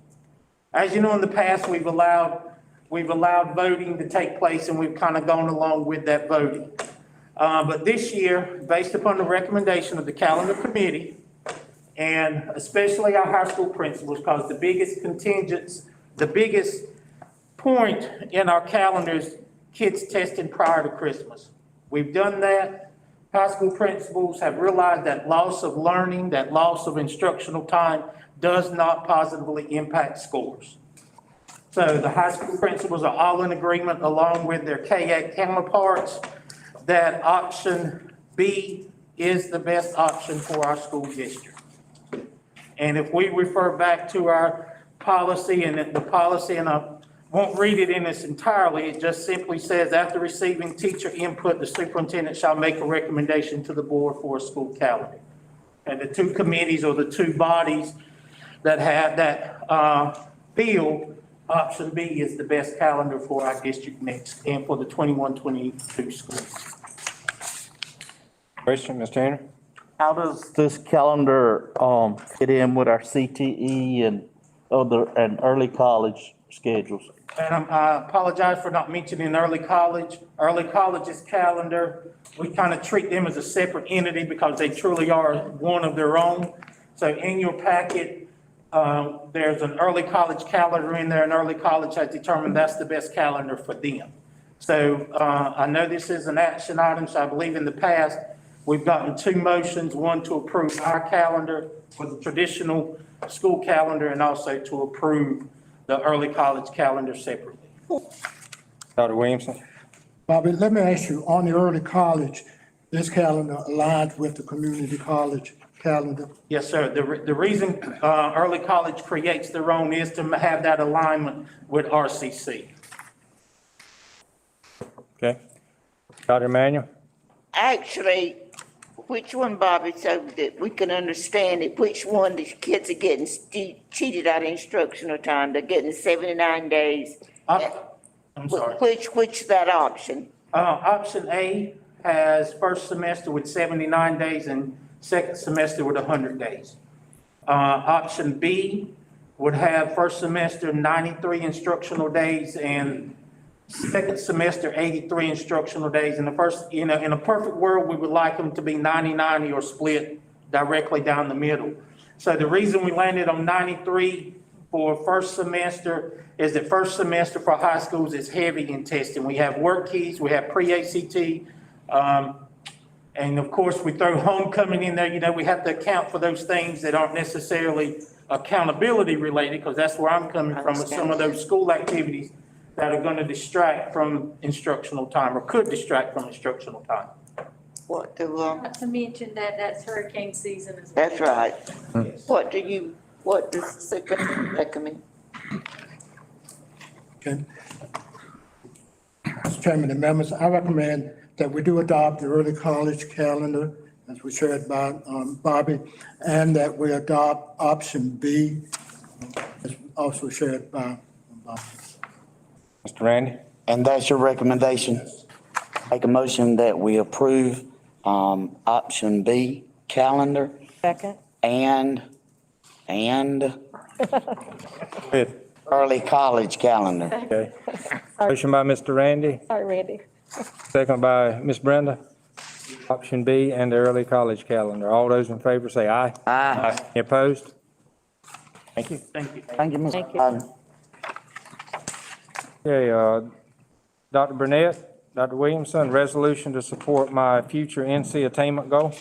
As you know, in the past, we've allowed voting to take place, and we've kind of gone along with that voting. But this year, based upon the recommendation of the calendar committee, and especially our high school principals, because the biggest point in our calendar is kids testing prior to Christmas. We've done that. high school principals have realized that loss of learning, that loss of instructional time does not positively impact scores. So the high school principals are all in agreement, along with their K-8 counterparts, that option B is the best option for our school district. And if we refer back to our policy, and the policy, and I won't read it in its entirely, it just simply says, after receiving teacher input, the superintendent shall make a recommendation to the board for a school calendar. And the two committees, or the two bodies that have that feel option B is the best calendar for our district next, and for the 21-22 schools. Question, Mr. Henry? How does this calendar, fit in with our CTE and early college schedules? And I apologize for not mentioning early college. Early college's calendar, we kind of treat them as a separate entity because they truly are one of their own. So in your packet, there's an early college calendar in there, and early college has determined that's the best calendar for them. So I know this is an action item, so I believe in the past, we've gotten two motions, one to approve our calendar for the traditional school calendar, and also to approve the early college calendar separately. Dr. Williamson? Bobby, let me ask you, on the early college, this calendar aligns with the community college calendar? Yes, sir. The reason early college creates their own is to have that alignment with RCC. Okay. Dr. Emanuel? Actually, which one, Bobby, so that we can understand it, which one the kids are getting cheated out of instructional time? They're getting 79 days. I'm sorry. Which that option? Option A has first semester with 79 days and second semester with 100 days. Option B would have first semester 93 instructional days and second semester 83 instructional days. In the first, in a perfect world, we would like them to be 90-90 or split directly down the middle. So the reason we landed on 93 for first semester is that first semester for high schools is heavy in testing. We have work keys, we have pre-ACT, and of course, we throw homecoming in there. We have to account for those things that aren't necessarily accountability related, because that's where I'm coming from, with some of those school activities that are going to distract from instructional time, or could distract from instructional time. What do, Not to mention that that's hurricane season as well. that's right. What does the superintendent recommend? Okay. Mr. Chairman and members, I recommend that we do adopt the early college calendar, as was shared by Bobby, and that we adopt option B, as also shared by Bobby. Mr. Randy? And that's your recommendation? Make a motion that we approve option B, calendar, Second. and Good. early college calendar. Okay. Motion by Mr. Randy, Sorry, Randy. second by Ms. Brenda. Option B and the early college calendar. All those in favor say aye. Aye. Any opposed? Thank you. Thank you. Thank you, Thank Mr. you. Biden. Okay, Dr. Burnett, Dr. Williamson, resolution to support my future NC attainment goal.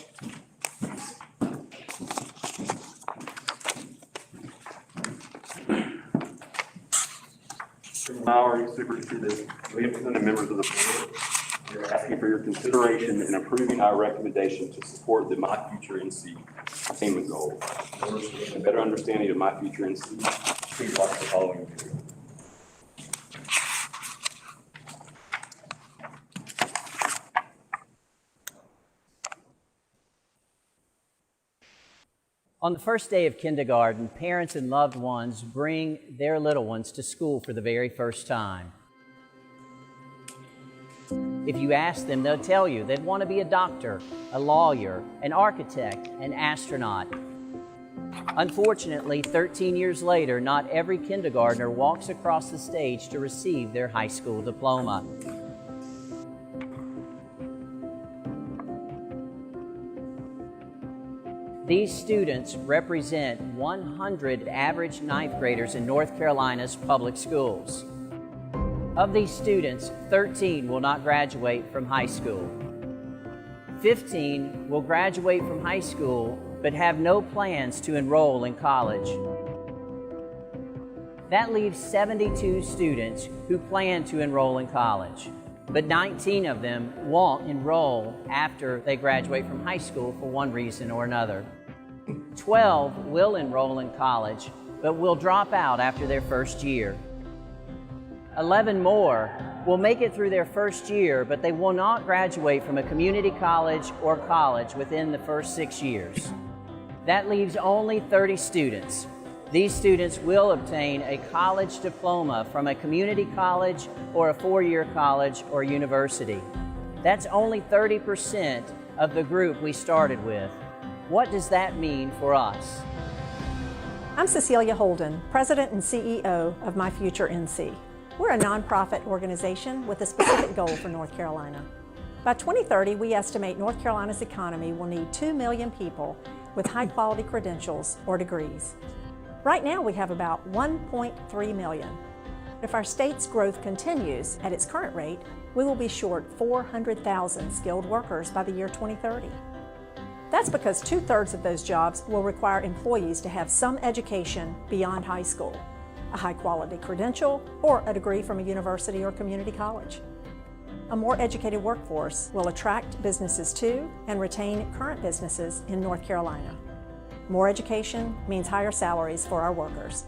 Lowry, Superintendent Williamson, and members of the board, we are asking for your consideration in approving our recommendation to support the My Future NC attainment goal. In order to gain a better understanding of My Future NC, please watch the following video. On the first day of kindergarten, parents and loved ones bring their little ones to school for the very first time. If you ask them, they'll tell you they'd want to be a doctor, a lawyer, an architect, an astronaut. Unfortunately, 13 years later, not every kindergartner walks across the stage to receive their high school diploma. These students represent 100 average ninth graders in North Carolina's public schools. Of these students, 13 will not graduate from high school. 15 will graduate from high school but have no plans to enroll in college. That leaves 72 students who plan to enroll in college, but 19 of them won't enroll after they graduate from high school for one reason or another. 12 will enroll in college, but will drop out after their first year. 11 more will make it through their first year, but they will not graduate from a community college or college within the first 6 years. That leaves only 30 students. These students will obtain a college diploma from a community college or a four-year college or university. That's only 30% of the group we started with. What does that mean for us? I'm Cecilia Holden, President and CEO of My Future NC. We're a nonprofit organization with a specific goal for North Carolina. By 2030, we estimate North Carolina's economy will need 2 million people with high-quality credentials or degrees. Right now, we have about 1.3 million. If our state's growth continues at its current rate, we will be short 400,000 skilled workers by the year 2030. That's because 2/3 of those jobs will require employees to have some education beyond high school, a high-quality credential, or a degree from a university or community college. A more educated workforce will attract businesses to and retain current businesses in North Carolina. More education means higher salaries for our workers.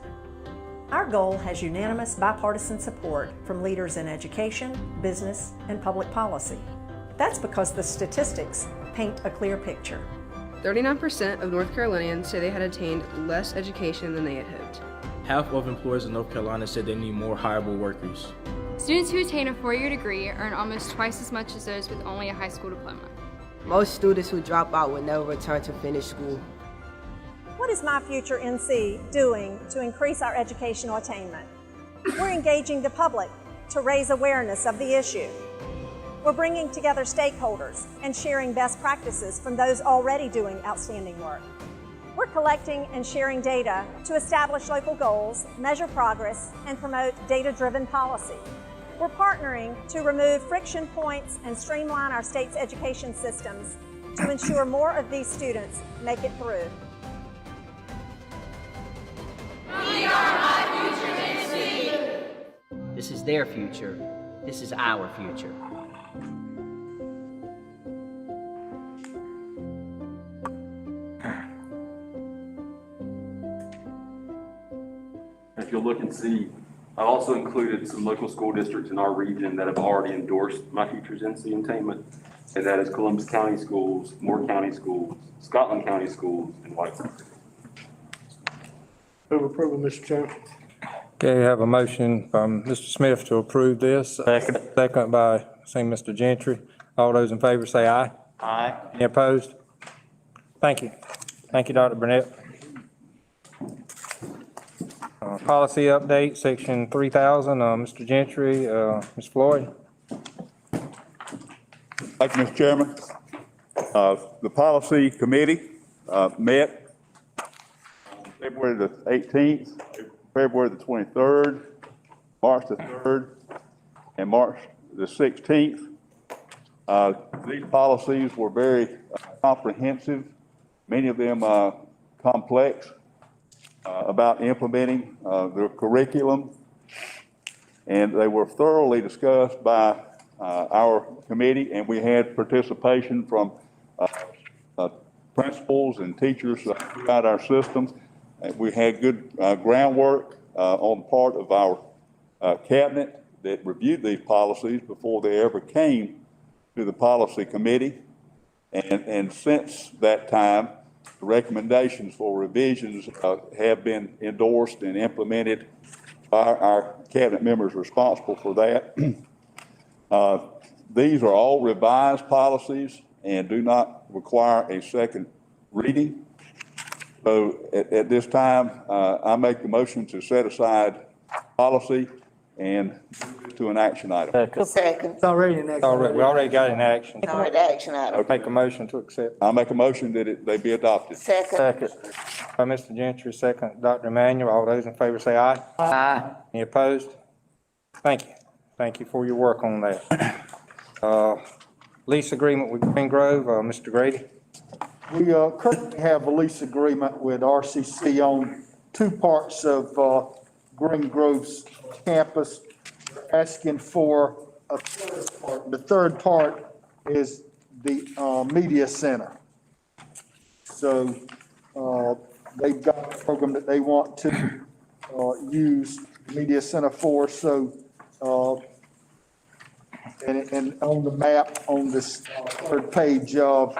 Our goal has unanimous bipartisan support from leaders in education, business, and public policy. That's because the statistics paint a clear picture. 39% of North Carolinians say they had attained less education than they had hoped. Half of employers in North Carolina said they need more hireable workers. Students who attain a four-year degree earn almost twice as much as those with only a high school diploma. Most students who drop out will never return to finish school. What is My Future NC doing to increase our educational attainment? We're engaging the public to raise awareness of the issue. We're bringing together stakeholders and sharing best practices from those already doing outstanding work. We're collecting and sharing data to establish local goals, measure progress, and promote data-driven policy. We're partnering to remove friction points and streamline our state's education systems to ensure more of these students make it through. We are My Future NC. This is their future. This is our future. If you'll look and see, I also included some local school districts in our region that have already endorsed My Future's NC attainment, and that is Columbus County Schools, Moore County Schools, Scotland County Schools, and Whiteside. Move approval, Mr. Chairman. Okay, I have a motion from Mr. Smith to approve this. Second by, same Mr. Gentry. All those in favor say aye. Aye. Any opposed? Thank you. Thank you, Dr. Burnett. Policy update, section 3000, Mr. Gentry, Ms. Floyd. Thank you, Mr. Chairman. The policy committee met February the 18th, February the 23rd, March the 3rd, and March the 16th. These policies were very comprehensive, many of them complex, about implementing the curriculum, and they were thoroughly discussed by our committee, and we had participation from principals and teachers throughout our systems. We had good groundwork on the part of our cabinet that reviewed these policies before they ever came to the policy committee, and since that time, the recommendations for revisions have been endorsed and implemented by our cabinet members responsible for that. These are all revised policies and do not require a second reading. So at this time, I make the motion to set aside policy and move to an action item. Second. It's already an action. We already got an action. All right, action item. Make a motion to accept. I make a motion that they be adopted. Second. By Mr. Gentry, second, Dr. Emanuel. All those in favor say aye. Aye. Any opposed? Thank you. Thank you for your work on that. lease agreement with Green Grove. Mr. Grady? We currently have a lease agreement with RCC on two parts of Green Grove's campus. We're asking for a third part. The third part is the media center. So they've got a program that they want to use the media center for. So and on the map on this third page of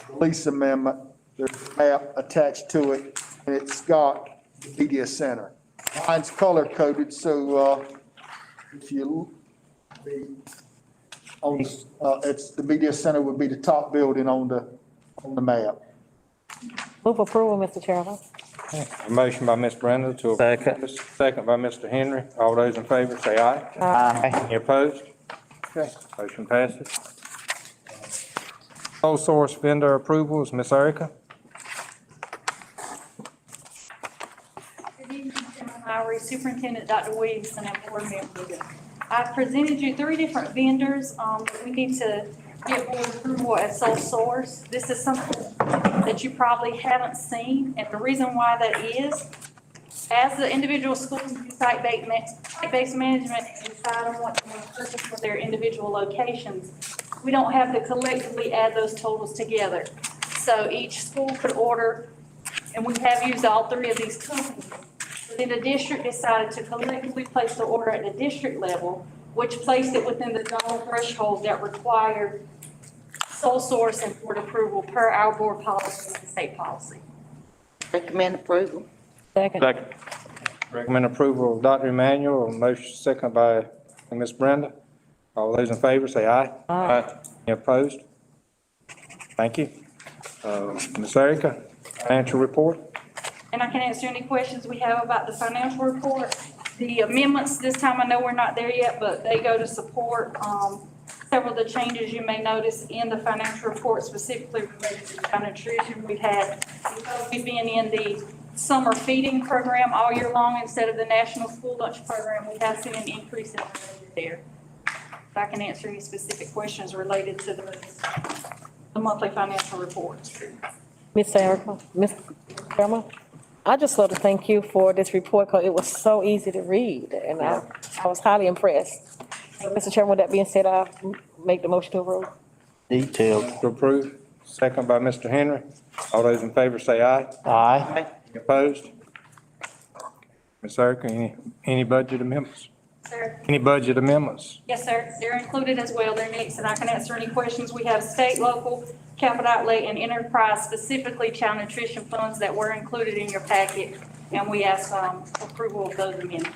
the lease amendment, there's a map attached to it, and it's got the media center. Mine's color coded, so if you on it's the media center would be the top building on the map. Move approval, Mr. Chairman. A motion by Ms. Brenda to approve. Second by Mr. Henry. All those in favor say aye. Aye. Any opposed? Okay, motion passes. Sole source vendor approvals, Ms. Erica? Good evening, Chairman Lowry, Superintendent Dr. Williamson, and board members. I've presented you 3 different vendors that we need to get board approval as sole source. This is something that you probably haven't seen, and the reason why that is, as the individual schools do site-based management and decide on what they want to purchase for their individual locations, we don't have to collectively add those totals together. So each school could order, and we have used all 3 of these companies. But then the district decided to collectively place the order at the district level, which placed it within the dollar threshold that required sole source and board approval per our board policy and state policy. Recommend approval. Second. Recommend approval of Dr. Emmanuel. A motion second by Ms. Brenda. All those in favor say aye. Aye. Any opposed? Thank you. Ms. Erica, financial report? And I can answer any questions we have about the financial report. The amendments, this time, I know we're not there yet, but they go to support several of the changes you may notice in the financial report, specifically related to child nutrition. We've had, because we've been in the summer feeding program all year long instead of the National School Lunch Program, we have seen an increase in revenue there. If I can answer any specific questions related to the monthly financial reports. Ms. Erica, Ms. Chairman, I just want to thank you for this report because it was so easy to read, and I was highly impressed. So, Mr. Chairman, with that being said, I make the motion to approve. Detailed. To approve. Second by Mr. Henry. All those in favor say aye. Aye. Any opposed? Ms. Erica, any budget amendments? Sir? Any budget amendments? Yes, sir. They're included as well. They're next, and I can answer any questions. We have state, local, capital outlay, and enterprise, specifically child nutrition funds that were included in your packet, and we ask approval of those amendments.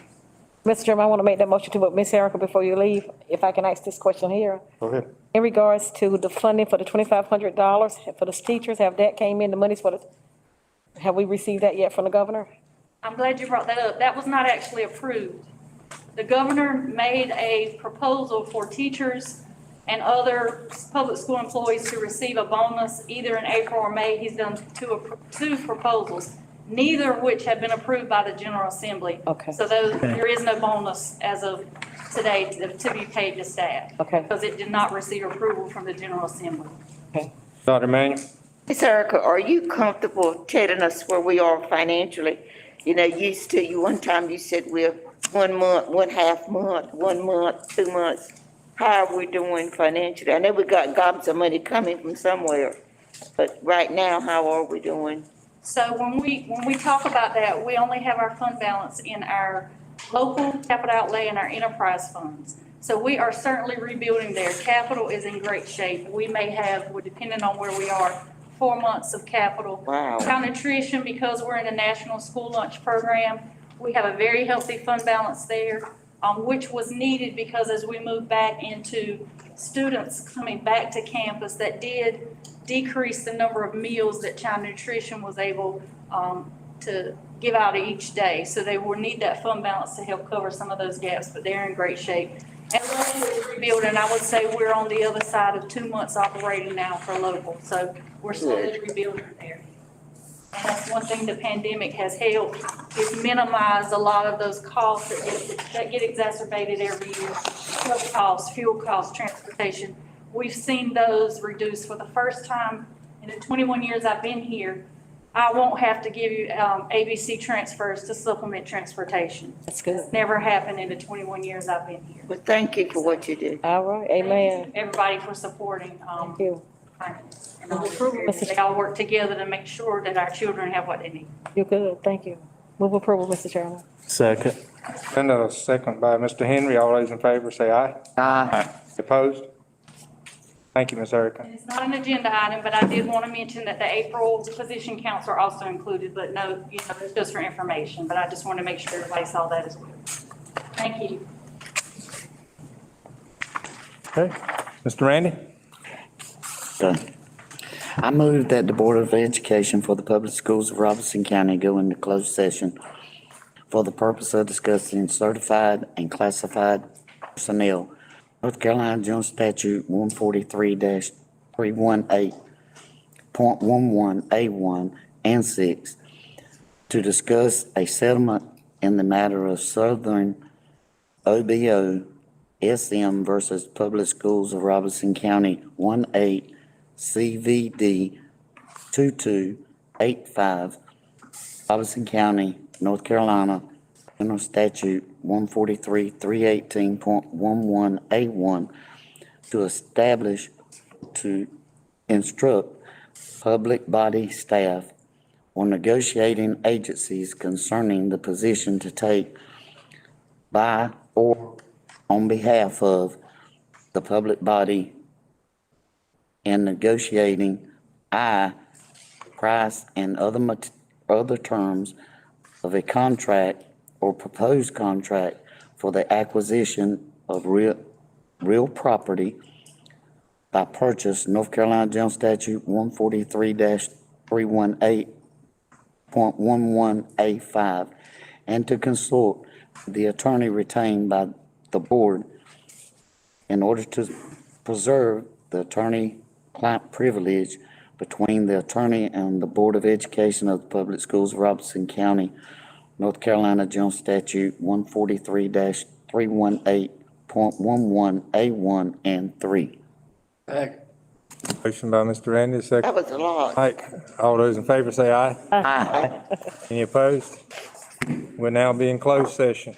Mr. Chairman, I want to make that motion to, but Ms. Erica, before you leave, if I can ask this question here. Go ahead. In regards to the funding for the $2,500 for the teachers, have that came in, the monies for the, have we received that yet from the governor? I'm glad you brought that up. That was not actually approved. The governor made a proposal for teachers and other public school employees to receive a bonus either in April or May. He's done two proposals, neither of which have been approved by the General Assembly. Okay. So there is no bonus as of today to be paid to staff. Okay. Because it did not receive approval from the General Assembly. Okay. Dr. Emmanuel? Ms. Erica, are you comfortable telling us where we are financially? You know, used to, you one time you said we're 1 month, 1/2 month, 1 month, 2 months. How are we doing financially? I know we got gobs of money coming from somewhere, but right now, how are we doing? So when we talk about that, we only have our fund balance in our local capital outlay and our enterprise funds. So we are certainly rebuilding there. Capital is in great shape. We may have, depending on where we are, 4 months of capital. Wow. Child nutrition, because we're in the National School Lunch Program, we have a very healthy fund balance there, which was needed because as we move back into students coming back to campus, that did decrease the number of meals that child nutrition was able to give out each day. So they will need that fund balance to help cover some of those gaps, but they're in great shape. And local is rebuilding. I would say we're on the other side of 2 months operating now for local. So we're slowly rebuilding there. And that's one thing the pandemic has helped, is minimize a lot of those costs that get exacerbated every year. Health costs, fuel costs, transportation. we've seen those reduced for the first time in the 21 years I've been here. I won't have to give you ABC transfers to supplement transportation. That's good. Never happened in the 21 years I've been here. Well, thank you for what you do. All right, amen. Everybody for supporting. Thank you. And they all work together to make sure that our children have what they need. You're good, thank you. Move approval, Mr. Chairman. Second. And a second by Mr. Henry. All those in favor say aye. Aye. Opposed? Thank you, Ms. Erica. It's not an agenda item, but I did want to mention that the April position counts are also included, but no, it's just for information, but I just want to make sure everybody saw that as well. Thank you. Okay. Mr. Randy? Okay. I move that the Board of Education for the Public Schools of Robertson County go into closed session for the purpose of discussing certified and classified personnel, North Carolina General Statute 143-318.11A1 and 6, to discuss a settlement in the matter of Southern OBO SM versus Public Schools of Robertson County 18 CVD 2285, Robertson County, North Carolina, General Statute 143-318.11A1, to establish, to instruct public body staff or negotiating agencies concerning the position to take by or on behalf of the public body in negotiating price and other terms of a contract or proposed contract for the acquisition of real property by purchase, North Carolina General Statute 143-318.11A5, and to consult the attorney retained by the board in order to preserve the attorney-client privilege between the attorney and the Board of Education of the Public Schools of Robertson County, North Carolina General Statute 143-318.11A1 and 3. Motion by Mr. Randy, second. That was a lot. Mike, all those in favor say aye. Aye. Any opposed? We'll now be in closed session.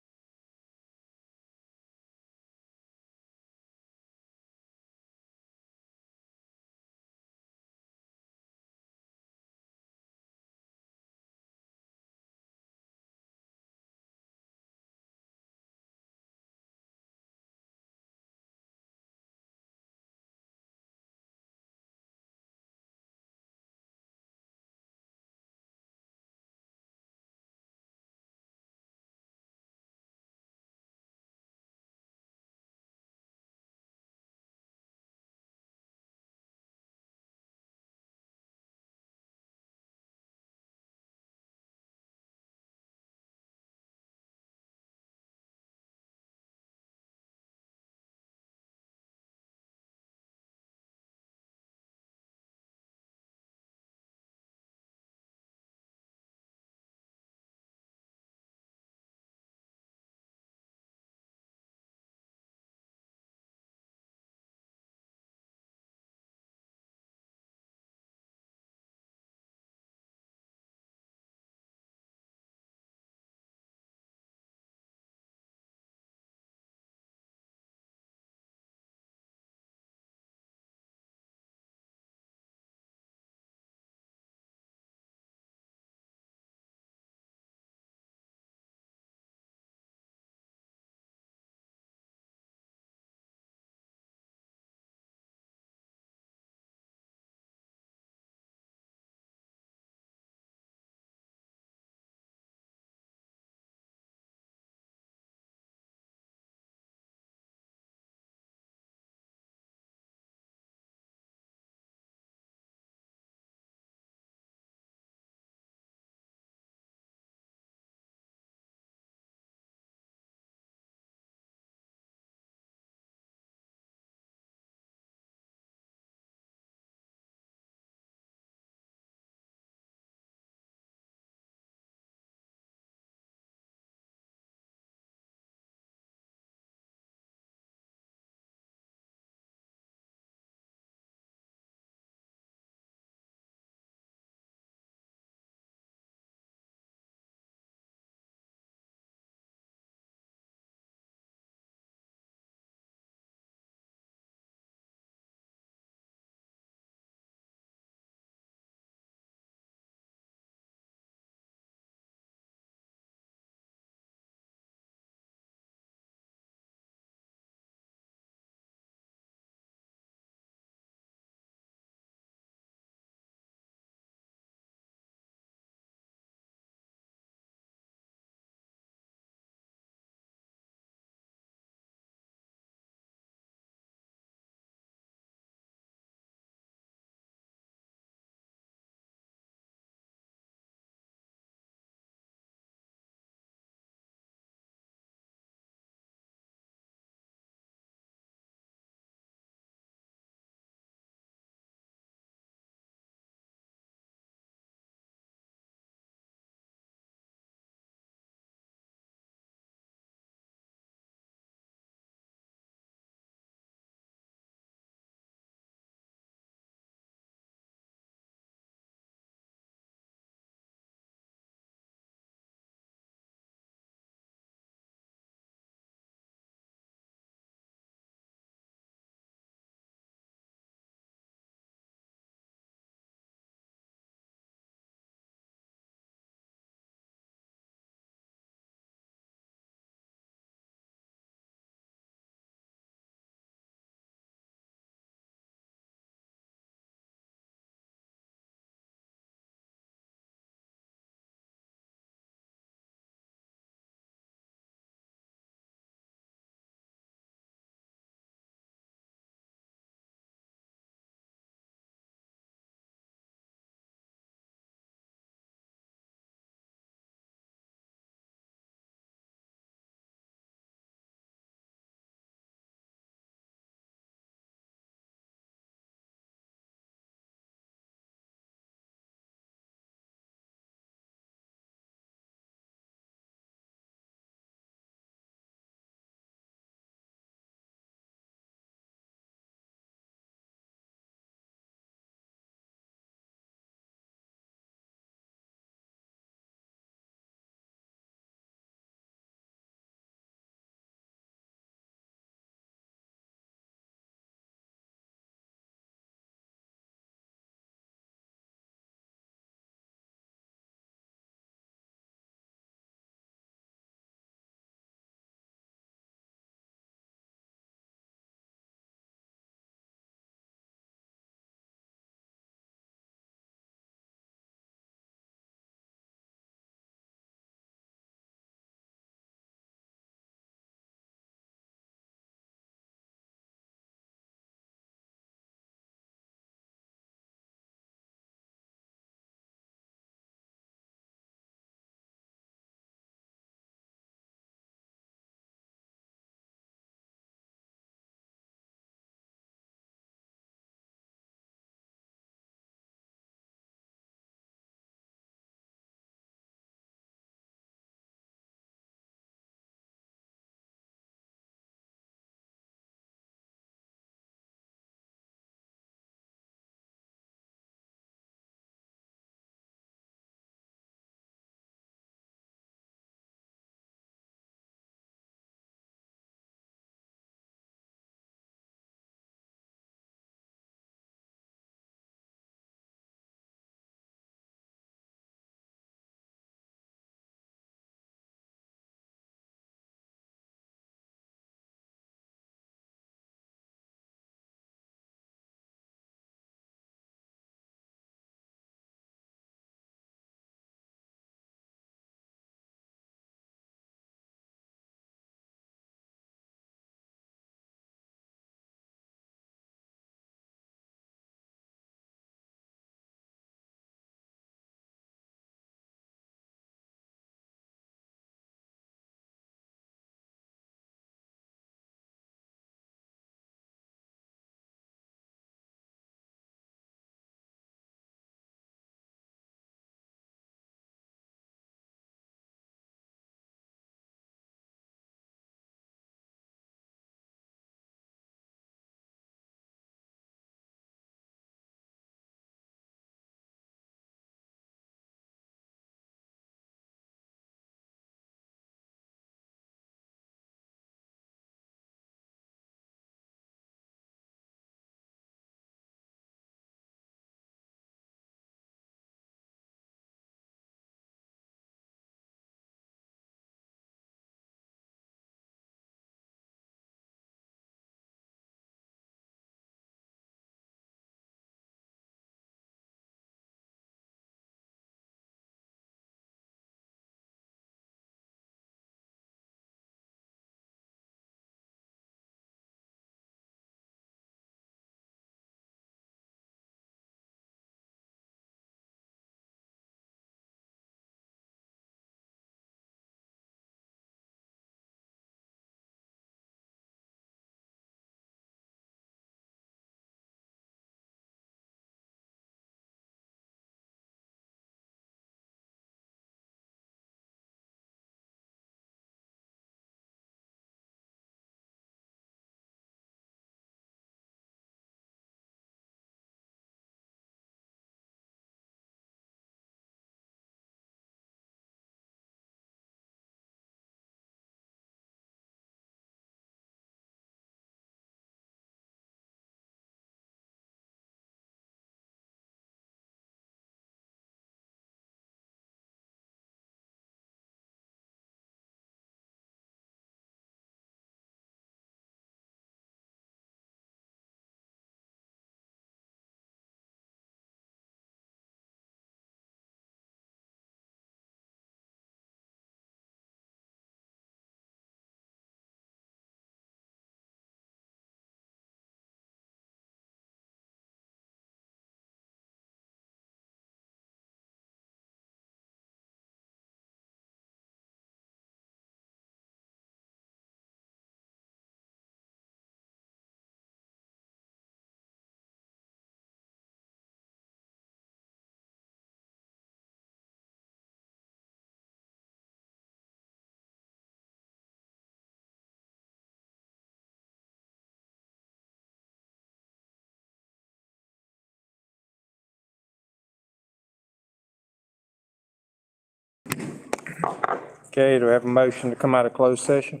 Okay, do we have a motion to come out of closed session?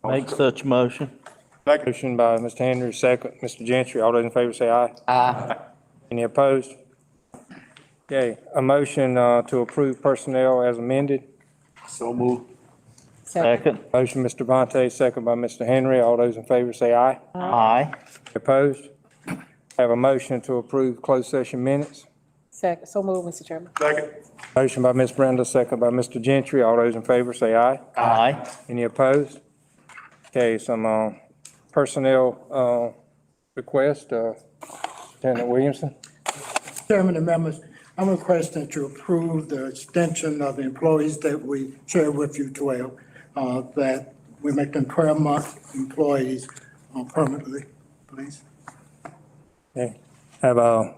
Make such motion. Motion by Mr. Henry, second. Mr. Gentry, all those in favor say aye. Aye. Any opposed? Okay, a motion to approve personnel as amended. So moved. Second. Motion, Mr. Vontae, second by Mr. Henry. All those in favor say aye. Aye. Opposed? Have a motion to approve closed session minutes. Second, so move, Mr. Chairman. Motion by Ms. Brenda, second by Mr. Gentry. All those in favor say aye. Aye. Any opposed? Okay, some personnel request, Lieutenant Williamson. Chairman and members, I'm requesting that you approve the extension of the employees that we shared with you 12, that we make them 12-month employees permanently, please. Okay, have a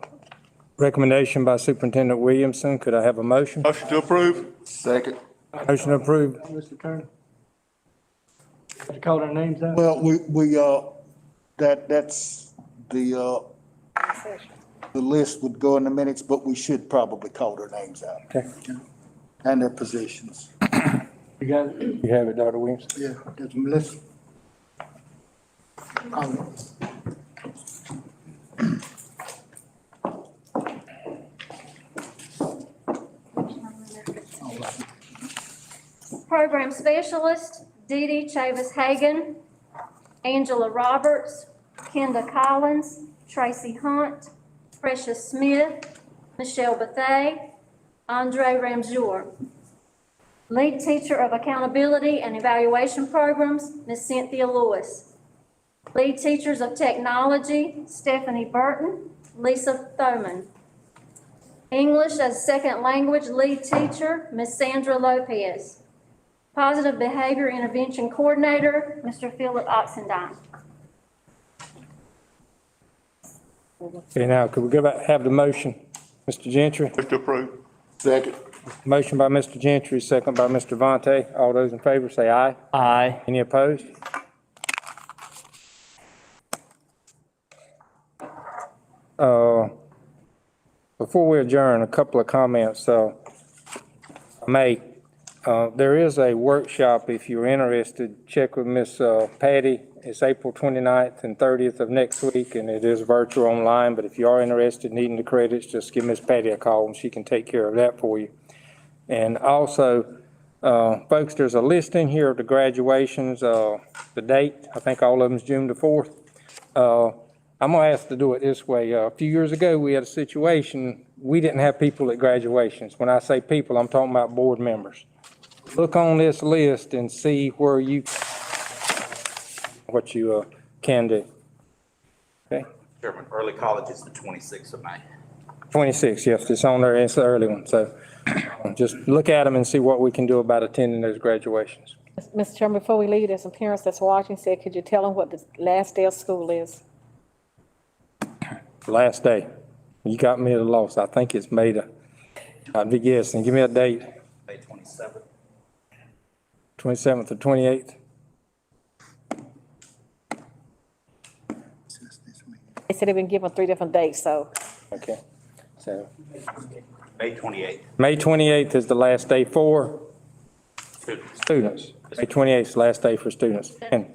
recommendation by Superintendent Williamson. Could I have a motion? Motion to approve. Second. Motion approved. Mr. Turner? Did you call their names out? Well, that's the list would go in the minutes, but we should probably call their names out. Okay. And their positions. You got it? You have it, Dr. Williamson. Yeah, there's a list. Program Specialist, Dee Dee Chavis Hagan, Angela Roberts, Kenda Collins, Tracy Hunt, Precious Smith, Michelle Bethay, Andre Ramjour. Lead Teacher of Accountability and Evaluation Programs, Ms. Cynthia Lewis. Lead Teachers of Technology, Stephanie Burton, Lisa Thoman. English as Second Language Lead Teacher, Ms. Sandra Lopez. Positive Behavior Intervention Coordinator, Mr. Philip Oxendine. Okay, now, could we go back, have the motion? Mr. Gentry? Motion to approve. Second. Motion by Mr. Gentry, second by Mr. Vontae. All those in favor say aye. Aye. Any opposed? Before we adjourn, a couple of comments. There is a workshop, if you're interested, check with Miss Patty. It's April 29th and 30th of next week, and it is virtual online, but if you are interested, needing the credits, just give Miss Patty a call, and she can take care of that for you. And also, folks, there's a list in here of the graduations, the date. I think all of them is June the 4th. I'm going to ask to do it this way. A few years ago, we had a situation, we didn't have people at graduations. When I say people, I'm talking about board members. Look on this list and see where what you can do. Okay? Chairman, early college is the 26th of May. 26, yes, it's on there, it's the early one. So just look at them and see what we can do about attending those graduations. Mr. Chairman, before we leave, there's some parents that's watching, said, could you tell them what the last day of school is? Last day. You got me at a loss. I think it's May I'd be guessing. Give me a date. May 27th. 27th or 28th? They said they've been given 3 different dates, so. Okay. So May 28th. May 28th is the last day for students. May 28th is the last day for students. And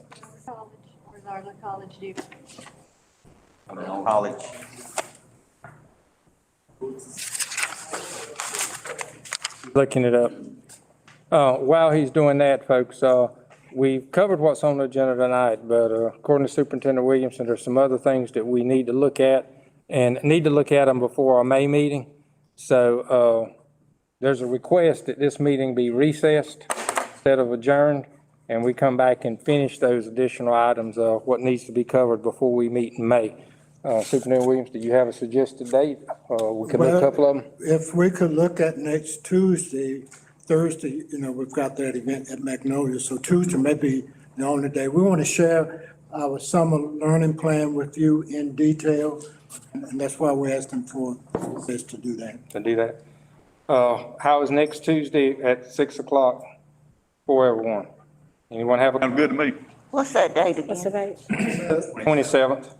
Where's our college due? College. looking it up. While he's doing that, folks, we've covered what's on the agenda tonight, but according to Superintendent Williamson, there's some other things that we need to look at and need to look at them before our May meeting. So there's a request that this meeting be recessed instead of adjourned, and we come back and finish those additional items of what needs to be covered before we meet in May. Superintendent Williams, do you have a suggested date? We could look a couple of them. If we could look at next Tuesday, Thursday, we've got that event at Magnolia, so Tuesday may be the only day. We want to share our summer learning plan with you in detail, and that's why we're asking for this to do that. To do that. How is next Tuesday at 6 o'clock for everyone? Anyone have a? Sounds good to me. What's that date again? What's the date? 27th.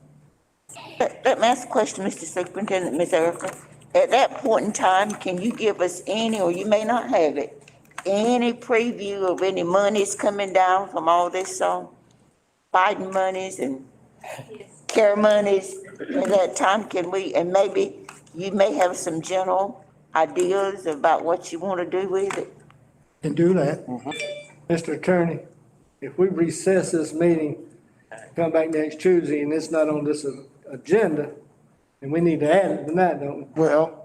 Let me ask a question, Mr. Superintendent, Ms. Erica. At that point in time, can you give us any, or you may not have it, any preview of any monies coming down from all this, Biden monies and care monies? At that time, can we, and maybe you may have some general ideas about what you want to do with it? Can do that. Mr. Attorney, if we recess this meeting, come back next Tuesday, and it's not on this agenda, and we need to add it tonight, don't we? Well,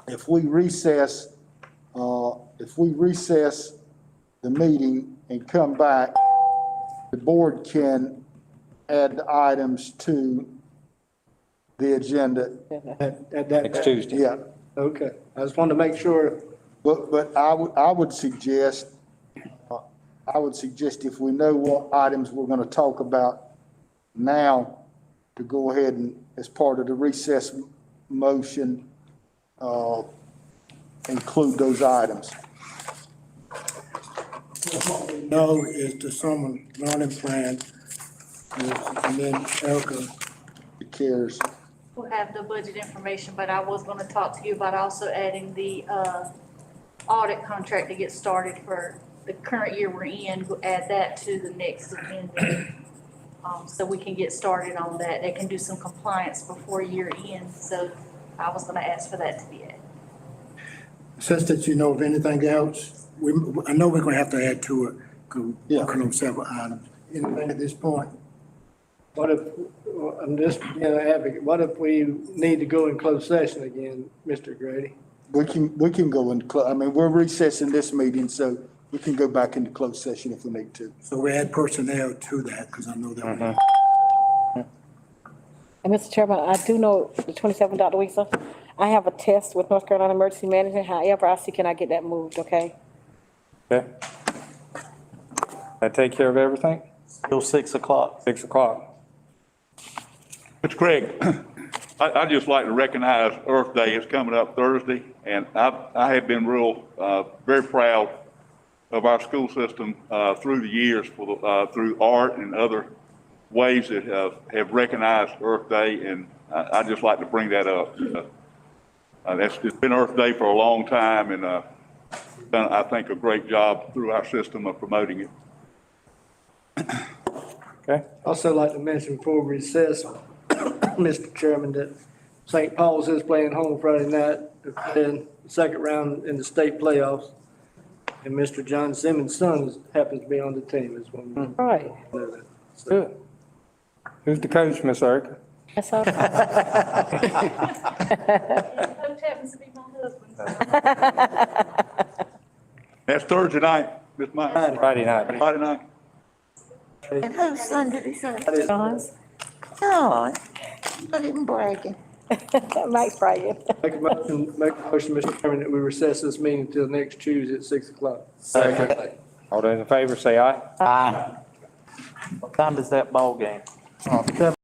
if we recess the meeting and come back, the board can add the items to the agenda. At that. Next Tuesday. Yeah, Okay, I just wanted to make sure. but I would suggest if we know what items we're gonna talk about now, to go ahead and, as part of the recess motion, include those items. No is the summer learning plan, and then Erica. The CARES. We'll have the budget information, but I was gonna talk to you about also adding the, audit contract to get started for the current year we're in. We'll add that to the next agenda. So we can get started on that. They can do some compliance before year end, so I was gonna ask for that to be added. Since that you know of anything else, I know we're gonna have to add to it, 'cause we're working on several items. Anything at this point? What if, I'm just being an advocate, what if we need to go in closed session again, Mr. Grady? We can go in, I mean, we're recessing this meeting, so we can go back into closed session if we need to. So we add personnel to that, because I know that. And Mr. Chairman, I do know the 27th, Dr. Weezer, I have a test with North Carolina Emergency Management. However, I see, can I get that moved, okay? Okay. That take care of everything? Till 6 o'clock. 6 o'clock. Mr. Craig, I'd just like to recognize Earth Day is coming up Thursday, and I have been very proud of our school system through the years through art and other ways that have recognized Earth Day, and I'd just like to bring that up. It's been Earth Day for a long time, and done, I think, a great job through our system of promoting it. Okay. Also like to mention before we recess, Mr. Chairman, that St. Paul's is playing home Friday night, in the second round in the state playoffs. And Mr. John Simmons' son happens to be on the team as well. Right. Good. Who's the coach, Miss Erica? That's all. Coach happens to be my husband. That's Thursday night, Ms. Mike. Friday night. Friday night. And whose son did he say? John's. Oh, not even bragging. Mike's bragging. Make a motion, Mr. Chairman, that we recess this meeting until next Tuesday at 6 o'clock. Second. All those in favor, say aye. Aye. What time is that ball game? 7